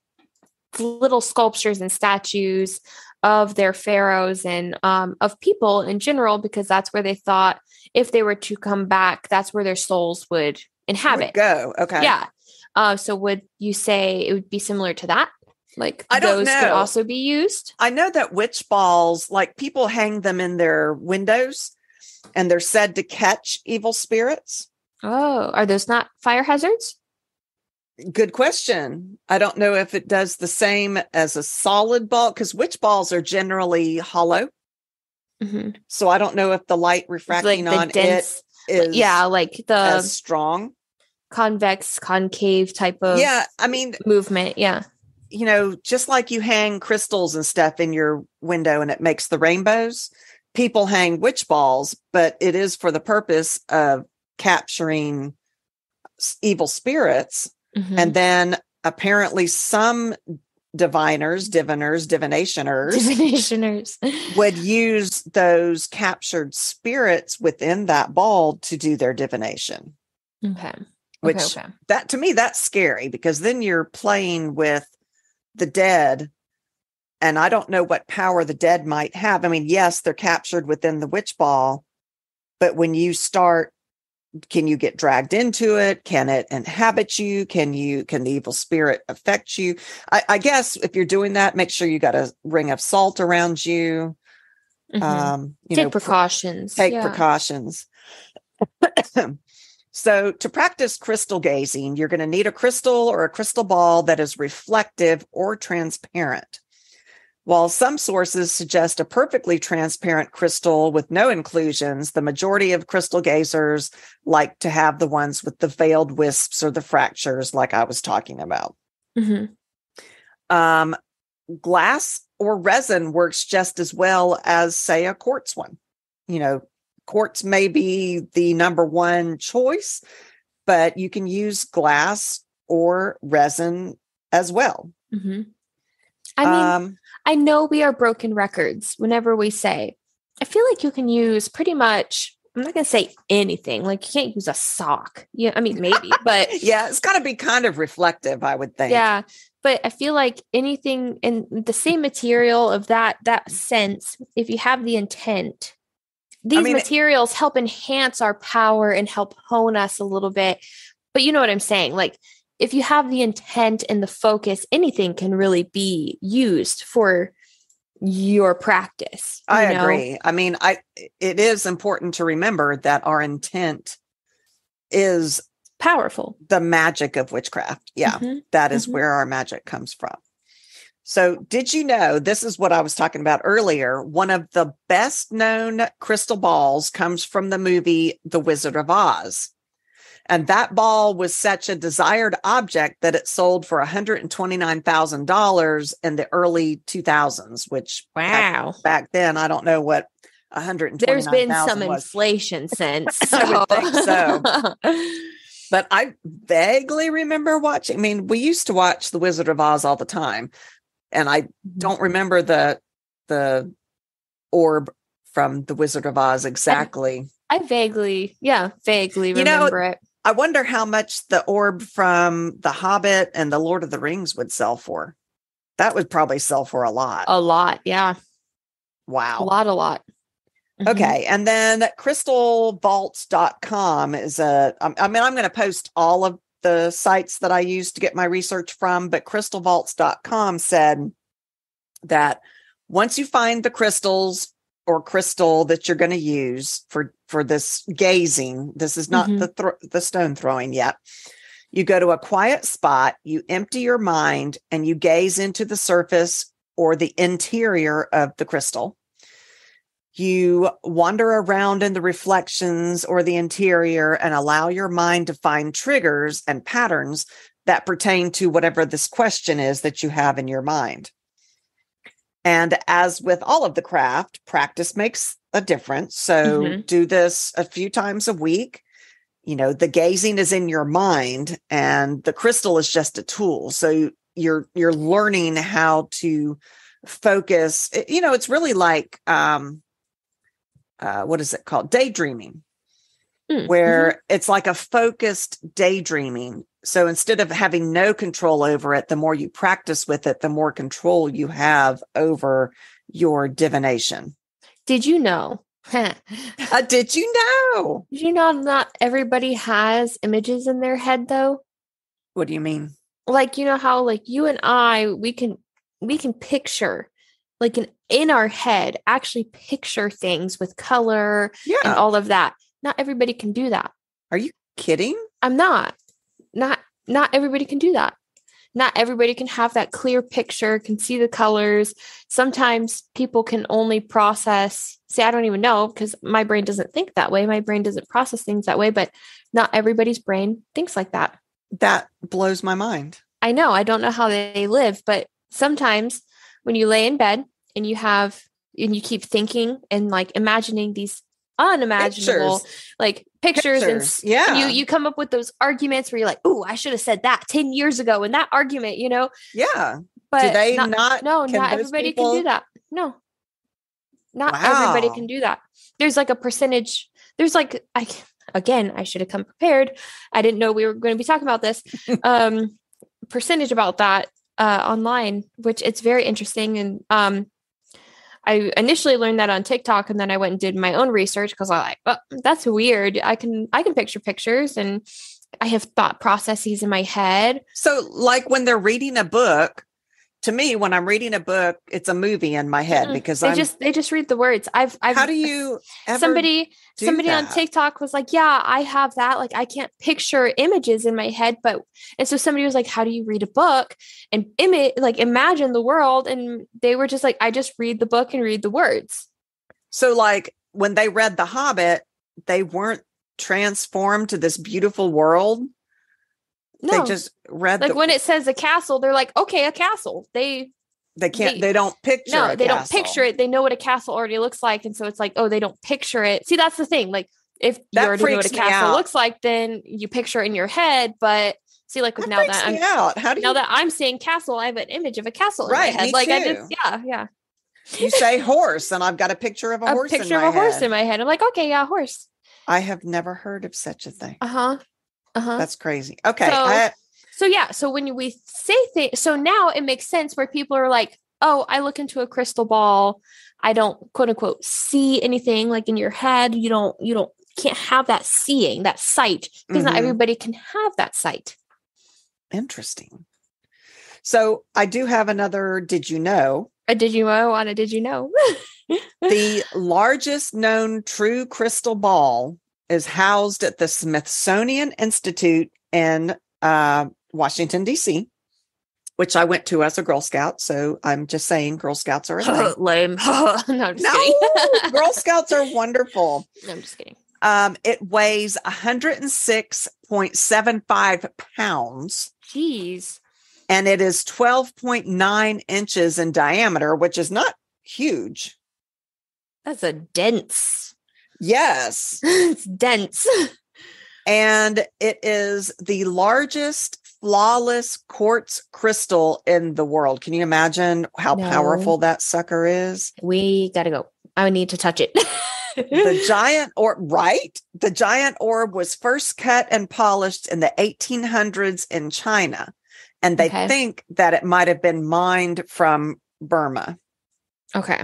Speaker 2: little sculptures and statues of their pharaohs and of people in general, because that's where they thought if they were to come back, that's where their souls would inhabit.
Speaker 1: Go. Okay.
Speaker 2: Yeah. So would you say it would be similar to that? Like
Speaker 1: I don't know.
Speaker 2: Could also be used?
Speaker 1: I know that witch balls, like people hang them in their windows and they're said to catch evil spirits.
Speaker 2: Oh, are those not fire hazards?
Speaker 1: Good question. I don't know if it does the same as a solid ball, because witch balls are generally hollow. Mm-hmm. So I don't know if the light refracting on it is
Speaker 2: like the
Speaker 1: as strong.
Speaker 2: Convex, concave type of movement. Yeah.
Speaker 1: Just like you hang crystals and stuff in your window and it makes the rainbows, people hang witch balls, but it is for the purpose of capturing evil spirits. Mm-hmm. And then apparently some divinationers would use those captured spirits within that ball to do their divination.
Speaker 2: Okay.
Speaker 1: Which that to me, that's scary, because then you're playing with the dead, and I don't know what power the dead might have. I mean, yes, they're captured within the witch ball, but when you start can you get dragged into it? Can it inhabit you? Can the evil spirit affect you? I guess if you're doing that, make sure you got a ring of salt around you.
Speaker 2: Take precautions.
Speaker 1: Take precautions. So to practice crystal gazing, you're going to need a crystal or a crystal ball that is reflective or transparent. While some sources suggest a perfectly transparent crystal with no inclusions, the majority of crystal gazers like to have the ones with the veiled wisps or the fractures like I was talking about. Glass or resin works just as well as, say, a quartz one. Quartz may be the number one choice, but you can use glass or resin as well.
Speaker 2: I mean, I know we are broken records whenever we say, I feel like you can use pretty much, I'm not going to say anything. Like, you can't use a sock. Yeah, I mean, maybe, but
Speaker 1: yeah, it's got to be kind of reflective, I would think.
Speaker 2: Yeah. But I feel like anything in the same material of that sense, if you have the intent, these materials help enhance our power and help hone us a little bit. But you know what I'm saying? Like, if you have the intent and the focus, anything can really be used for your practice.
Speaker 1: I agree. I mean, it is important to remember that our intent is
Speaker 2: powerful.
Speaker 1: The magic of witchcraft. Yeah, that is where our magic comes from. So did you know, this is what I was talking about earlier, one of the best known crystal balls comes from the movie The Wizard of Oz. And that ball was such a desired object that it sold for $129,000 in the early 2000s, which back then, I don't know what $129,000
Speaker 2: There's been some inflation since. So.
Speaker 1: I would think so. But I vaguely remember watching. I mean, we used to watch The Wizard of Oz all the time. And I don't remember the orb from The Wizard of Oz exactly.
Speaker 2: I vaguely remember it.
Speaker 1: I wonder how much the orb from The Hobbit and The Lord of the Rings would sell for. That would probably sell for a lot.
Speaker 2: A lot, yeah.
Speaker 1: Wow.
Speaker 2: A lot.
Speaker 1: Okay. And then crystalvaults.com is I'm going to post all of the sites that I used to get my research from, but crystalvaults.com said that once you find the crystals or crystal that you're going to use for this gazing, this is not the stone throwing yet. You go to a quiet spot, you empty your mind, and you gaze into the surface or the interior of the crystal. You wander around in the reflections or the interior and allow your mind to find triggers and patterns that pertain to whatever this question is that you have in your mind. And as with all of the craft, practice makes a difference. So do this a few times a week. The gazing is in your mind and the crystal is just a tool. So you're learning how to focus. It's really like, what is it called? Daydreaming, where it's like a focused daydreaming. So instead of having no control over it, the more you practice with it, the more control you have over your divination.
Speaker 2: Did you know?
Speaker 1: Did you know?
Speaker 2: Did you know not everybody has images in their head, though?
Speaker 1: What do you mean?
Speaker 2: Like, you know how, like, you and I, we can picture, like, in our head, actually picture things with color and all of that. Not everybody can do that.
Speaker 1: Are you kidding?
Speaker 2: I'm not. Not everybody can do that. Not everybody can have that clear picture, can see the colors. Sometimes people can only process, I don't even know, because my brain doesn't think that way. My brain doesn't process things that way, but not everybody's brain thinks like that.
Speaker 1: That blows my mind.
Speaker 2: I know. I don't know how they live, but sometimes when you lay in bed and you keep thinking and like imagining these unimaginable pictures and you come up with those arguments where you're like, "Ooh, I should have said that 10 years ago in that argument,"
Speaker 1: Yeah.
Speaker 2: But
Speaker 1: do they
Speaker 2: not everybody can do that. No. Not everybody can do that. There's like a percentage. There's like I should have come prepared. I didn't know we were going to be talking about this. Percentage about that online, which it's very interesting. And I initially learned that on TikTok, and then I went and did my own research because I like, oh, that's weird. I can picture pictures, and I have thought processes in my head.
Speaker 1: So like when they're reading a book, to me, when I'm reading a book, it's a movie in my head because
Speaker 2: they just read the words.
Speaker 1: How do you ever
Speaker 2: somebody on TikTok was like, yeah, I have that. Like, I can't picture images in my head, and so somebody was like, how do you read a book and imagine the world? And they were just like, I just read the book and read the words.
Speaker 1: So like when they read The Hobbit, they weren't transformed to this beautiful world. No. They just read
Speaker 2: when it says a castle, they're like, okay, a castle. They
Speaker 1: don't picture
Speaker 2: no, they don't picture it. They know what a castle already looks like. And so it's like, oh, they don't picture it. See, that's the thing. Like if you already know what a castle looks like, then you picture it in your head. But see, like now that I'm saying castle, I have an image of a castle in my head.
Speaker 1: Like
Speaker 2: too. Yeah.
Speaker 1: You say horse, and I've got a picture of a horse in my head. A picture of a horse
Speaker 2: in my head. I'm like, okay, yeah, horse.
Speaker 1: I have never heard of such a thing.
Speaker 2: Uh-huh.
Speaker 1: That's crazy. Okay.
Speaker 2: So when we say things, so now it makes sense where people are like, oh, I look into a crystal ball. I don't quote unquote see anything like in your head. You can't have that seeing, that sight, because not everybody can have that sight.
Speaker 1: Interesting. So I do have another, did you know?
Speaker 2: A did you know on a did you know?
Speaker 1: The largest known true crystal ball is housed at the Smithsonian Institute in Washington, D.C., which I went to as a Girl Scout. So I'm just saying Girl Scouts are a thing.
Speaker 2: Lame. No, I'm just kidding.
Speaker 1: Girl Scouts are wonderful.
Speaker 2: No, I'm just kidding.
Speaker 1: It weighs 106.75 pounds.
Speaker 2: Jeez.
Speaker 1: And it is 12.9 inches in diameter, which is not huge.
Speaker 2: That's a dense.
Speaker 1: Yes.
Speaker 2: It's dense.
Speaker 1: And it is the largest flawless quartz crystal in the world. Can you imagine how powerful that sucker is?
Speaker 2: We got to go. I need to touch it.
Speaker 1: The giant orb, right? The giant orb was first cut and polished in the 1800s in China. And they think that it might have been mined from Burma.
Speaker 2: Okay.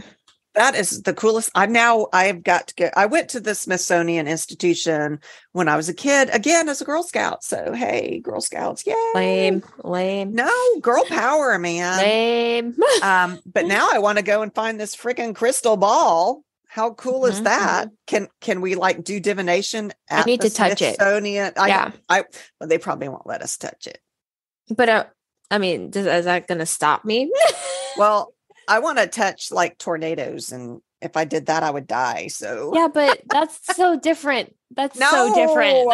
Speaker 1: That is the coolest. I've got to get, I went to the Smithsonian Institution when I was a kid, again, as a Girl Scout. So, hey, Girl Scouts. Yay.
Speaker 2: Lame.
Speaker 1: No, girl power, man.
Speaker 2: Lame.
Speaker 1: But now I want to go and find this freaking crystal ball. How cool is that? Can we like do divination at
Speaker 2: I need
Speaker 1: the
Speaker 2: to touch
Speaker 1: Smithsonian?
Speaker 2: Well,
Speaker 1: they probably won't let us touch it.
Speaker 2: But, is that going to stop me?
Speaker 1: Well, I want to touch like tornadoes, and if I did that, I would die. So
Speaker 2: yeah, but that's so different. So different.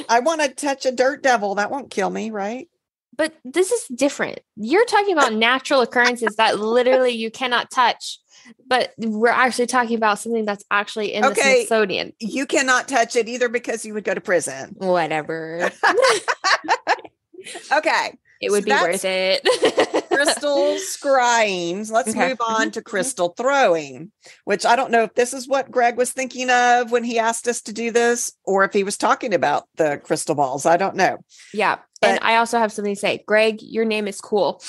Speaker 1: I want to touch a dirt devil. That won't kill me, right?
Speaker 2: But this is different. You're talking about natural occurrences that literally you cannot touch. But we're actually talking about something that's actually in the Smithsonian.
Speaker 1: You cannot touch it either because you would go to prison.
Speaker 2: Whatever.
Speaker 1: Okay.
Speaker 2: It would be worth it.
Speaker 1: Crystal scrying. Let's move on to crystal throwing, which I don't know if this is what Greg was thinking of when he asked us to do this, or if he was talking about the crystal balls. I don't know.
Speaker 2: Yeah. And I also have something to say. Greg, your name is cool.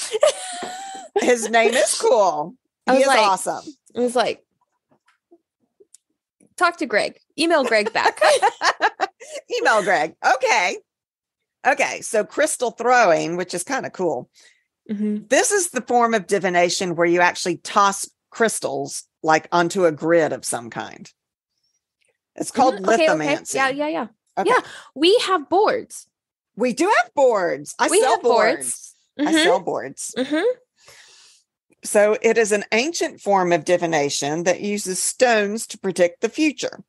Speaker 1: His name is cool. He is awesome.
Speaker 2: I was like, talk to Greg. Email Greg back.
Speaker 1: Email Greg. Okay. So crystal throwing, which is kind of cool.
Speaker 2: Mm-hmm.
Speaker 1: This is the form of divination where you actually toss crystals like onto a grid of some kind. It's called lithomancy.
Speaker 2: Okay. Yeah. Okay. Yeah. We have boards.
Speaker 1: We do have boards. I sell boards. Mm-hmm. I sell boards.
Speaker 2: Mm-hmm.
Speaker 1: So it is an ancient form of divination that uses stones to predict the future.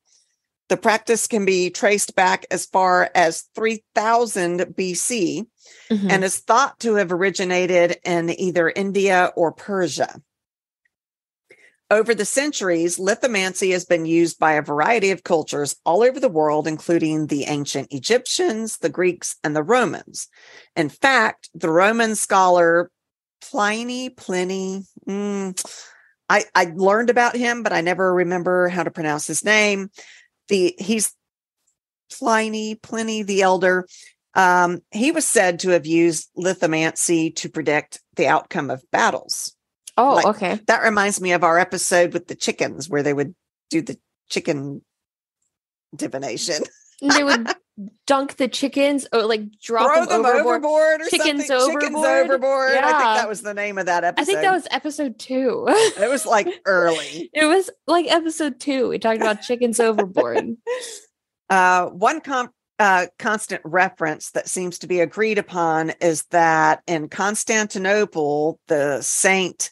Speaker 1: The practice can be traced back as far as 3000 BC and is thought to have originated in either India or Persia. Over the centuries, lithomancy has been used by a variety of cultures all over the world, including the ancient Egyptians, the Greeks, and the Romans. In fact, the Roman scholar Pliny, I learned about him, but I never remember how to pronounce his name. He's Pliny the Elder. He was said to have used lithomancy to predict the outcome of battles.
Speaker 2: Oh, okay.
Speaker 1: That reminds me of our episode with the chickens where they would do the chicken divination.
Speaker 2: They would dunk the chickens or throw them
Speaker 1: overboard or
Speaker 2: chickens
Speaker 1: something. Chickens overboard.
Speaker 2: Yeah.
Speaker 1: I think that was the name of that episode.
Speaker 2: I think that was episode 2.
Speaker 1: It was early.
Speaker 2: It was episode 2. We talked about chickens overboard.
Speaker 1: One constant reference that seems to be agreed upon is that in Constantinople, the Saint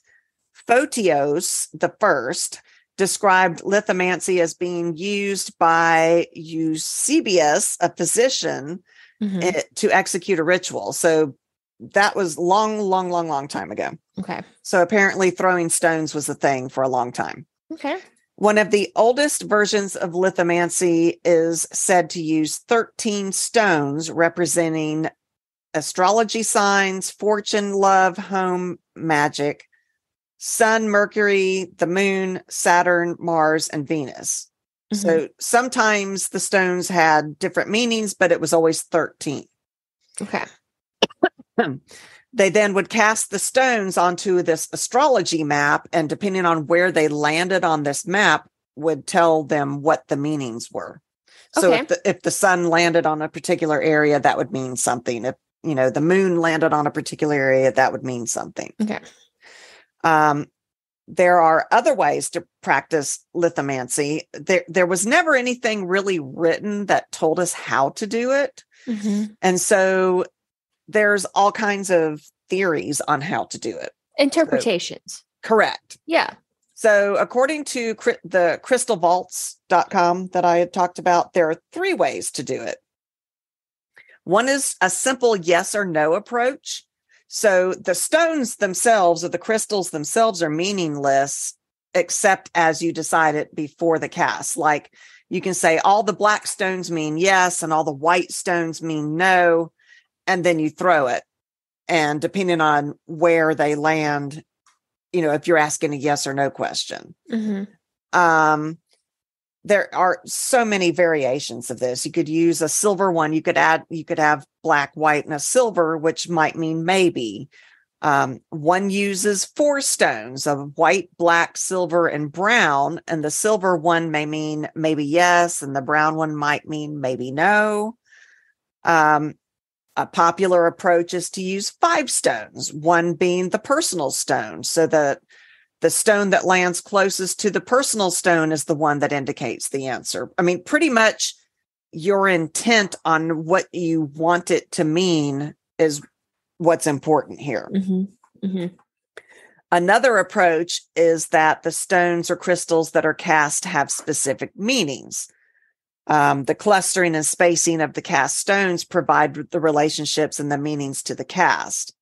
Speaker 1: Photios I described lithomancy as being used by Eusebius, a physician, to execute a ritual. So that was long time ago.
Speaker 2: Okay.
Speaker 1: So apparently throwing stones was a thing for a long time.
Speaker 2: Okay.
Speaker 1: One of the oldest versions of lithomancy is said to use 13 stones representing astrology signs, fortune, love, home, magic, Sun, Mercury, the Moon, Saturn, Mars, and Venus. So sometimes the stones had different meanings, but it was always 13.
Speaker 2: Okay.
Speaker 1: They then would cast the stones onto this astrology map, and depending on where they landed on this map would tell them what the meanings were. So if the sun landed on a particular area, that would mean something. If, the moon landed on a particular area, that would mean something.
Speaker 2: Okay.
Speaker 1: There are other ways to practice lithomancy. There was never anything really written that told us how to do it. And so there's all kinds of theories on how to do it.
Speaker 2: Interpretations.
Speaker 1: Correct.
Speaker 2: Yeah.
Speaker 1: So according to the crystalvaults.com that I had talked about, there are 3 ways to do it. One is a simple yes or no approach. So the stones themselves or the crystals themselves are meaningless, except as you decide it before the cast. Like you can say all the black stones mean yes, and all the white stones mean no. And then you throw it. And depending on where they land, if you're asking a yes or no question. There are so many variations of this. You could use a silver one. You could have black, white, and a silver, which might mean maybe. One uses 4 stones of white, black, silver, and brown. And the silver one may mean maybe yes, and the brown one might mean maybe no. A popular approach is to use 5 stones, one being the personal stone, so that the stone that lands closest to the personal stone is the one that indicates the answer. I mean, pretty much your intent on what you want it to mean is what's important here. Another approach is that the stones or crystals that are cast have specific meanings. The clustering and spacing of the cast stones provide the relationships and the meanings to the cast.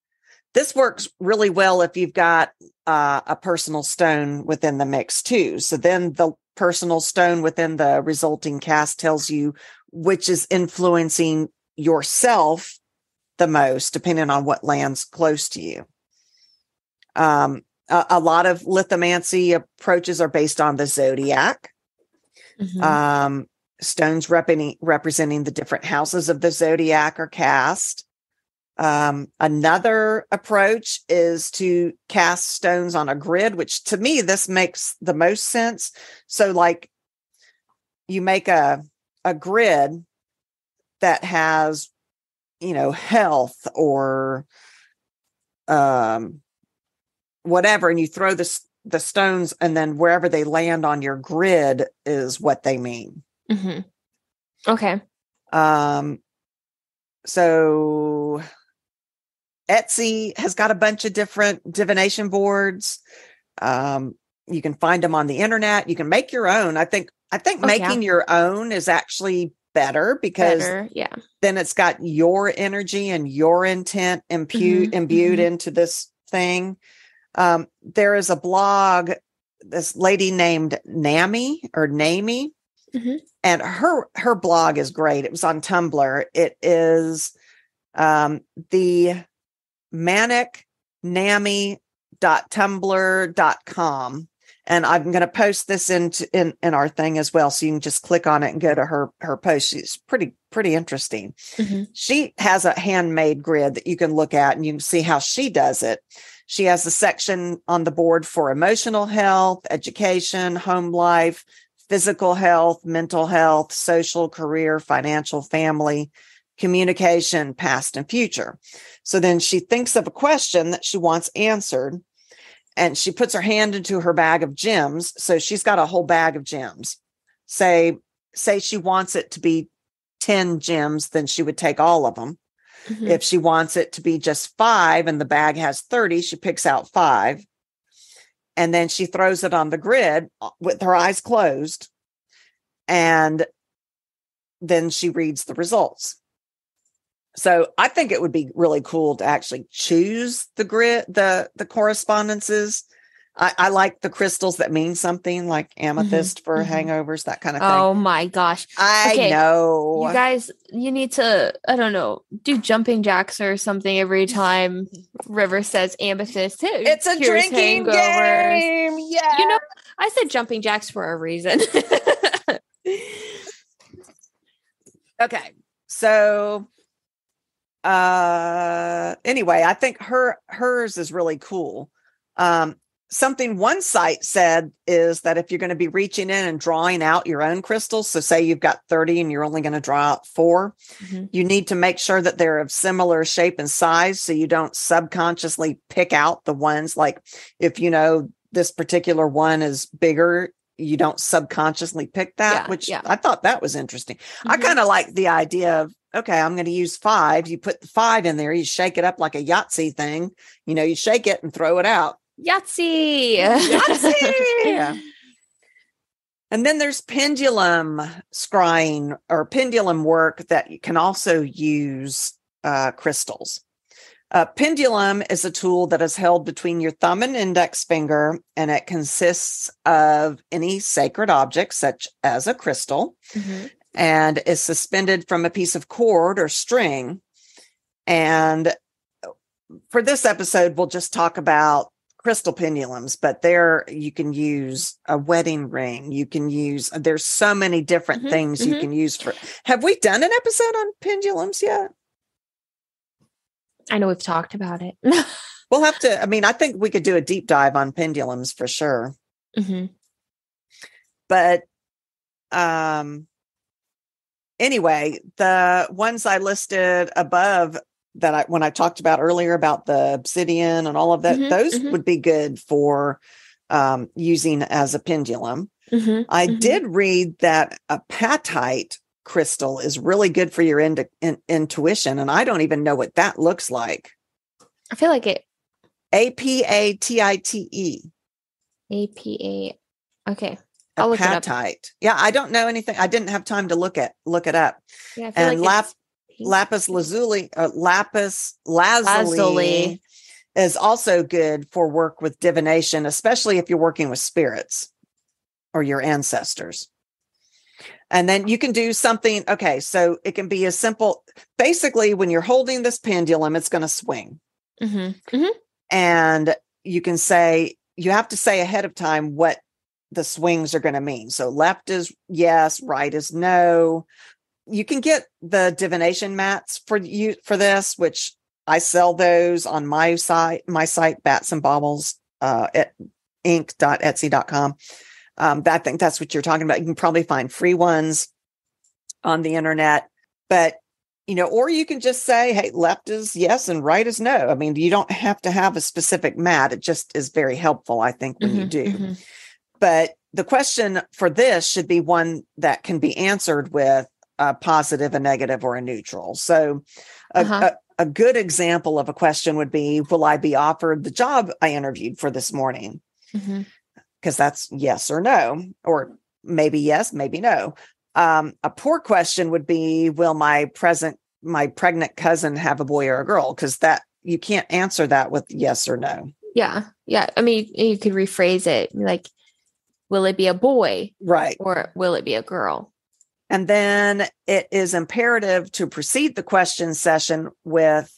Speaker 1: This works really well if you've got a personal stone within the mix too. So then the personal stone within the resulting cast tells you which is influencing yourself the most, depending on what lands close to you. A lot of lithomancy approaches are based on the zodiac. Stones representing the different houses of the zodiac are cast. Another approach is to cast stones on a grid, which to me, this makes the most sense. So like you make a grid that has, health or whatever, and you throw the stones, and then wherever they land on your grid is what they mean.
Speaker 2: Okay.
Speaker 1: So Etsy has got a bunch of different divination boards. You can find them on the internet. You can make your own. I think making your own is actually better because then it's got your energy and your intent imbued into this thing. There is a blog, this lady named Nami, and her blog is great. It was on Tumblr. It is the manicnami.tumblr.com. And I'm going to post this in our thing as well. So you can just click on it and go to her post. She's pretty interesting. She has a handmade grid that you can look at and you can see how she does it. She has a section on the board for emotional health, education, home life, physical health, mental health, social, career, financial, family, communication, past and future. So then she thinks of a question that she wants answered, and she puts her hand into her bag of gems. So she's got a whole bag of gems. Say she wants it to be 10 gems, then she would take all of them. Mm-hmm. If she wants it to be just 5 and the bag has 30, she picks out 5. And then she throws it on the grid with her eyes closed. And then she reads the results. So I think it would be really cool to actually choose the grid, the correspondences. I like the crystals that mean something, like amethyst for hangovers, that kind of thing.
Speaker 2: Oh my gosh.
Speaker 1: I know.
Speaker 2: You guys, you need to, I don't know, do jumping jacks or something every time River says amethyst.
Speaker 1: It's a drinking game. Yeah.
Speaker 2: You know, I said jumping jacks for a reason.
Speaker 1: Okay. So anyway, I think hers is really cool. Something one site said is that if you're going to be reaching in and drawing out your own crystals, so say you've got 30 and you're only going to draw out 4, you need to make sure that they're of similar shape and size, so you don't subconsciously pick out the ones. Like if you know this particular one is bigger, you don't subconsciously pick that, I thought that was interesting. I kind of like the idea of, okay, I'm going to use 5. You put the 5 in there, you shake it up like a Yahtzee thing. You know, you shake it and throw it out.
Speaker 2: Yahtzee.
Speaker 1: Yeah. And then there's pendulum scrying or pendulum work that you can also use crystals. Pendulum is a tool that is held between your thumb and index finger, and it consists of any sacred object, such as a crystal, and is suspended from a piece of cord or string. And for this episode, we'll just talk about crystal pendulums, but there you can use a wedding ring. You can use, there's so many different things you can use for. Have we done an episode on pendulums yet?
Speaker 2: I know we've talked about it.
Speaker 1: We'll have to, I think we could do a deep dive on pendulums for sure. But anyway, the ones I listed above that when I talked about earlier about the obsidian and all of that, those would be good for using as a pendulum. I did read that a apatite crystal is really good for your intuition, and I don't even know what that looks like.
Speaker 2: I feel like it.
Speaker 1: Apatite.
Speaker 2: APA. Okay. I'll look it up.
Speaker 1: Yeah, I don't know anything. I didn't have time to look it up.
Speaker 2: Yeah, I feel
Speaker 1: and
Speaker 2: like
Speaker 1: lapis lazuli is also good for work with divination, especially if you're working with spirits or your ancestors. And then you can do something. Okay, so it can be as simple. Basically, when you're holding this pendulum, it's going to swing. And you have to say ahead of time what the swings are going to mean. So left is yes, right is no. You can get the divination mats for this, which I sell those on my site, Bats and Baubles, at inc.etsy.com. I think that's what you're talking about. You can probably find free ones on the internet, but or you can just say, hey, left is yes and right is no. You don't have to have a specific mat. It just is very helpful, I think, when you do. But the question for this should be one that can be answered with a positive, a negative, or a neutral. So a good example of a question would be, will I be offered the job I interviewed for this morning? Because that's yes or no, or maybe yes, maybe no. A poor question would be, will my pregnant cousin have a boy or a girl? Because that you can't answer that with yes or no.
Speaker 2: Yeah. You could rephrase it like, will it be a boy? Right. Or will it be a girl?
Speaker 1: And then it is imperative to precede the question session with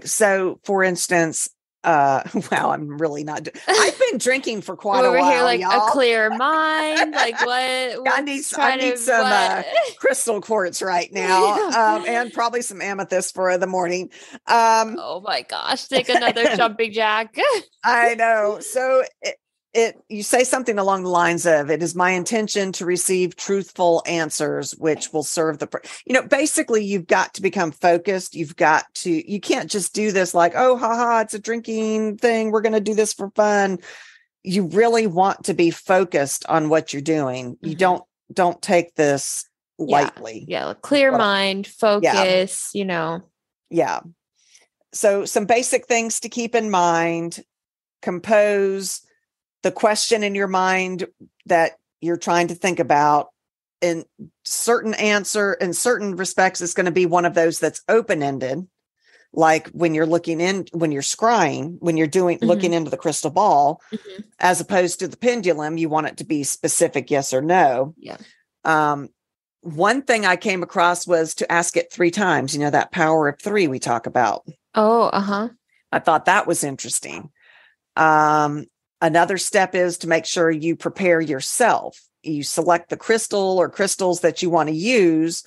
Speaker 1: so for instance, Wow, I'm really not. I've been drinking for quite a while.
Speaker 2: Over here, like
Speaker 1: y'all.
Speaker 2: A clear mind. Like what?
Speaker 1: I need some crystal quartz right now, and probably some amethyst for the morning.
Speaker 2: Oh my gosh! Take another jumping jack.
Speaker 1: I know. So you say something along the lines of, it is my intention to receive truthful answers, which will serve basically you've got to become focused. You can't just do this like, oh, haha, it's a drinking thing. We're going to do this for fun. You really want to be focused on what you're doing. Mm-hmm. You don't take this lightly.
Speaker 2: Yeah. Clear mind, focus,
Speaker 1: Yeah. So some basic things to keep in mind: compose the question in your mind that you're trying to think about. In certain respects, it's going to be one of those that's open-ended. Like when you're scrying, when you're looking into the crystal ball, as opposed to the pendulum, you want it to be specific, yes or no.
Speaker 2: Yeah.
Speaker 1: One thing I came across was to ask it 3 times, that power of 3 we talk about.
Speaker 2: Oh, uh-huh.
Speaker 1: I thought that was interesting. Another step is to make sure you prepare yourself. You select the crystal or crystals that you want to use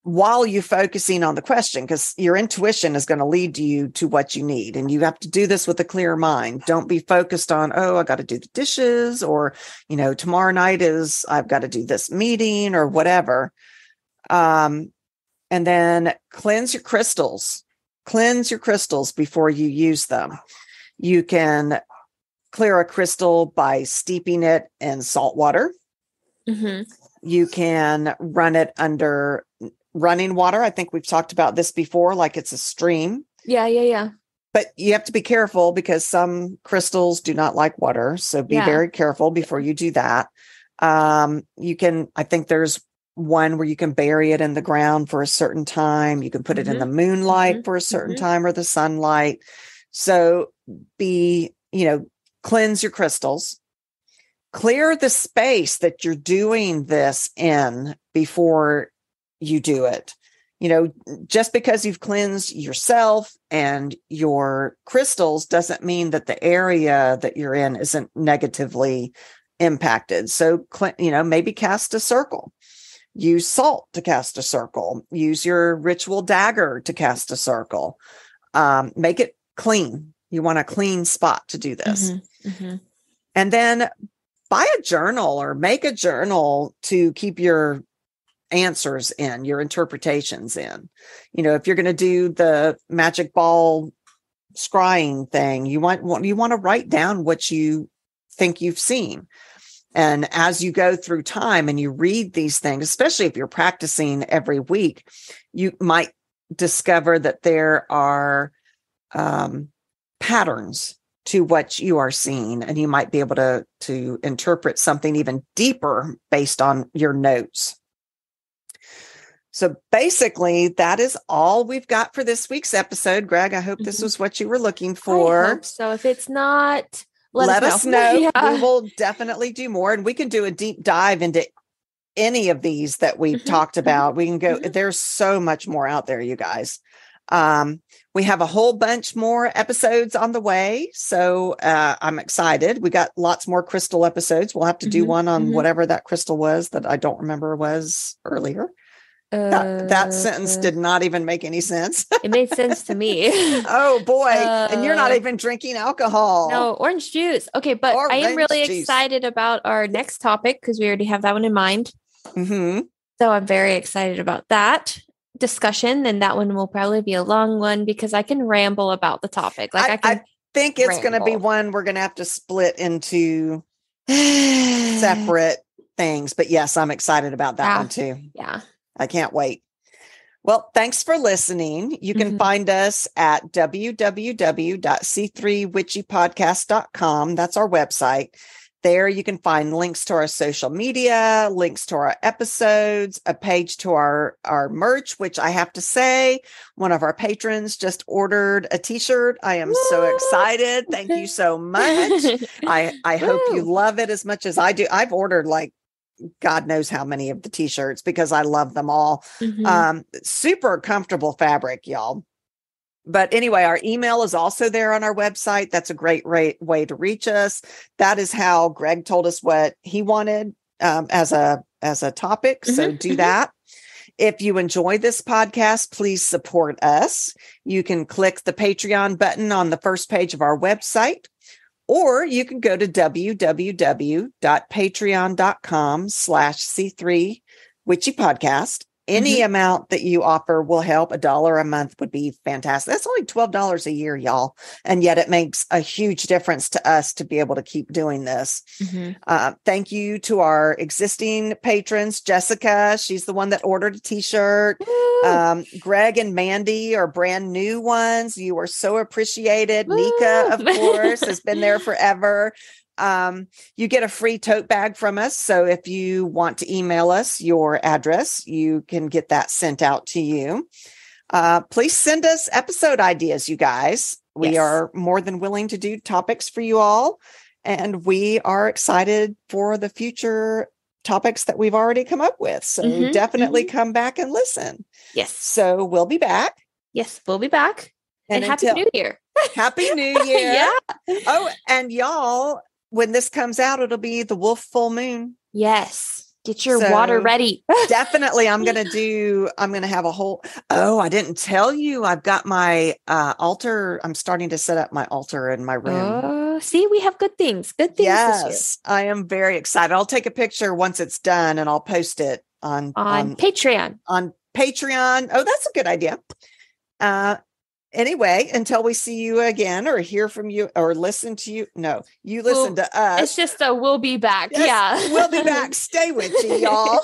Speaker 1: while you're focusing on the question, because your intuition is going to lead you to what you need. And you have to do this with a clear mind. Don't be focused on, oh, I got to do the dishes, or, tomorrow night I've got to do this meeting or whatever. And then cleanse your crystals. Cleanse your crystals before you use them. You can clear a crystal by steeping it in salt water.
Speaker 2: Mm-hmm.
Speaker 1: You can run it under running water. I think we've talked about this before, like it's a stream.
Speaker 2: Yeah.
Speaker 1: But you have to be careful because some crystals do not like water. So be very careful before you do that. I think there's one where you can bury it in the ground for a certain time. You can put it in the moonlight for a certain time, or the sunlight. So cleanse your crystals, clear the space that you're doing this in before you do it. Just because you've cleansed yourself and your crystals doesn't mean that the area that you're in isn't negatively impacted. So, maybe cast a circle. Use salt to cast a circle. Use your ritual dagger to cast a circle. Make it clean. You want a clean spot to do this. And then buy a journal or make a journal to keep your answers in, your interpretations in. If you're going to do the magic ball scrying thing, you want to write down what you think you've seen. And as you go through time and you read these things, especially if you're practicing every week, you might discover that there are patterns to what you are seeing, and you might be able to interpret something even deeper based on your notes. So basically, that is all we've got for this week's episode. Greg, I hope this was what you were looking for.
Speaker 2: I hope so. If it's not,
Speaker 1: let us know. Yeah. We will definitely do more, and we can do a deep dive into any of these that we've talked about. We can go, there's so much more out there, you guys. We have a whole bunch more episodes on the way. So I'm excited. We got lots more crystal episodes. We'll have to do one on whatever that crystal was that I don't remember was earlier. That sentence did not even make any sense.
Speaker 2: It made sense to me.
Speaker 1: Oh boy. And you're not even drinking alcohol.
Speaker 2: No, orange juice. Okay, but I am really excited about our next topic because we already have that one in mind. So I'm very excited about that discussion, and that one will probably be a long one because I can ramble about the topic. I
Speaker 1: think it's going to be one we're going to have to split into separate things. But yes, I'm excited about that one too.
Speaker 2: Yeah.
Speaker 1: I can't wait. Well, thanks for listening. You can find us at www.c3witchypodcast.com. That's our website. There you can find links to our social media, links to our episodes, a page to our merch, which I have to say, one of our patrons just ordered a t-shirt. I am so excited. Thank you so much. I hope you love it as much as I do. I've ordered God knows how many of the t-shirts because I love them all. Super comfortable fabric, y'all. But anyway, our email is also there on our website. That's a great way to reach us. That is how Greg told us what he wanted as a topic. So do that. If you enjoy this podcast, please support us. You can click the Patreon button on the first page of our website, or you can go to www.patreon.com/C3 Witchy Podcast. Any amount that you offer will help. $1 a month would be fantastic. That's only $12 a year, y'all. And yet it makes a huge difference to us to be able to keep doing this. Thank you to our existing patrons. Jessica, she's the one that ordered a t-shirt. Greg and Mandy are brand new ones. You are so appreciated. Nika, of course, has been there forever. You get a free tote bag from us. So if you want to email us your address, you can get that sent out to you. Please send us episode ideas, you guys. We are more than willing to do topics for you all. And we are excited for the future topics that we've already come up with. So definitely come back and listen.
Speaker 2: Yes.
Speaker 1: So we'll be back.
Speaker 2: Yes, we'll be back. And Happy New Year.
Speaker 1: Happy New Year.
Speaker 2: Yeah.
Speaker 1: Oh, and y'all, when this comes out, it'll be the wolf full moon.
Speaker 2: Yes. Get your water ready.
Speaker 1: Definitely. I'm going to have a whole, I didn't tell you. I've got my altar. I'm starting to set up my altar in my room.
Speaker 2: See, we have good things. Good things.
Speaker 1: Yes.
Speaker 2: This
Speaker 1: year. I am very excited. I'll take a picture once it's done and I'll post it on
Speaker 2: Patreon.
Speaker 1: On Patreon. Oh, that's a good idea. Anyway, until we see you again or hear from you or listen to you. No, you listen to us.
Speaker 2: It's just we'll be back.
Speaker 1: Yes,
Speaker 2: yeah.
Speaker 1: We'll be back. Stay with you, y'all.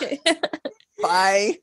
Speaker 1: Bye.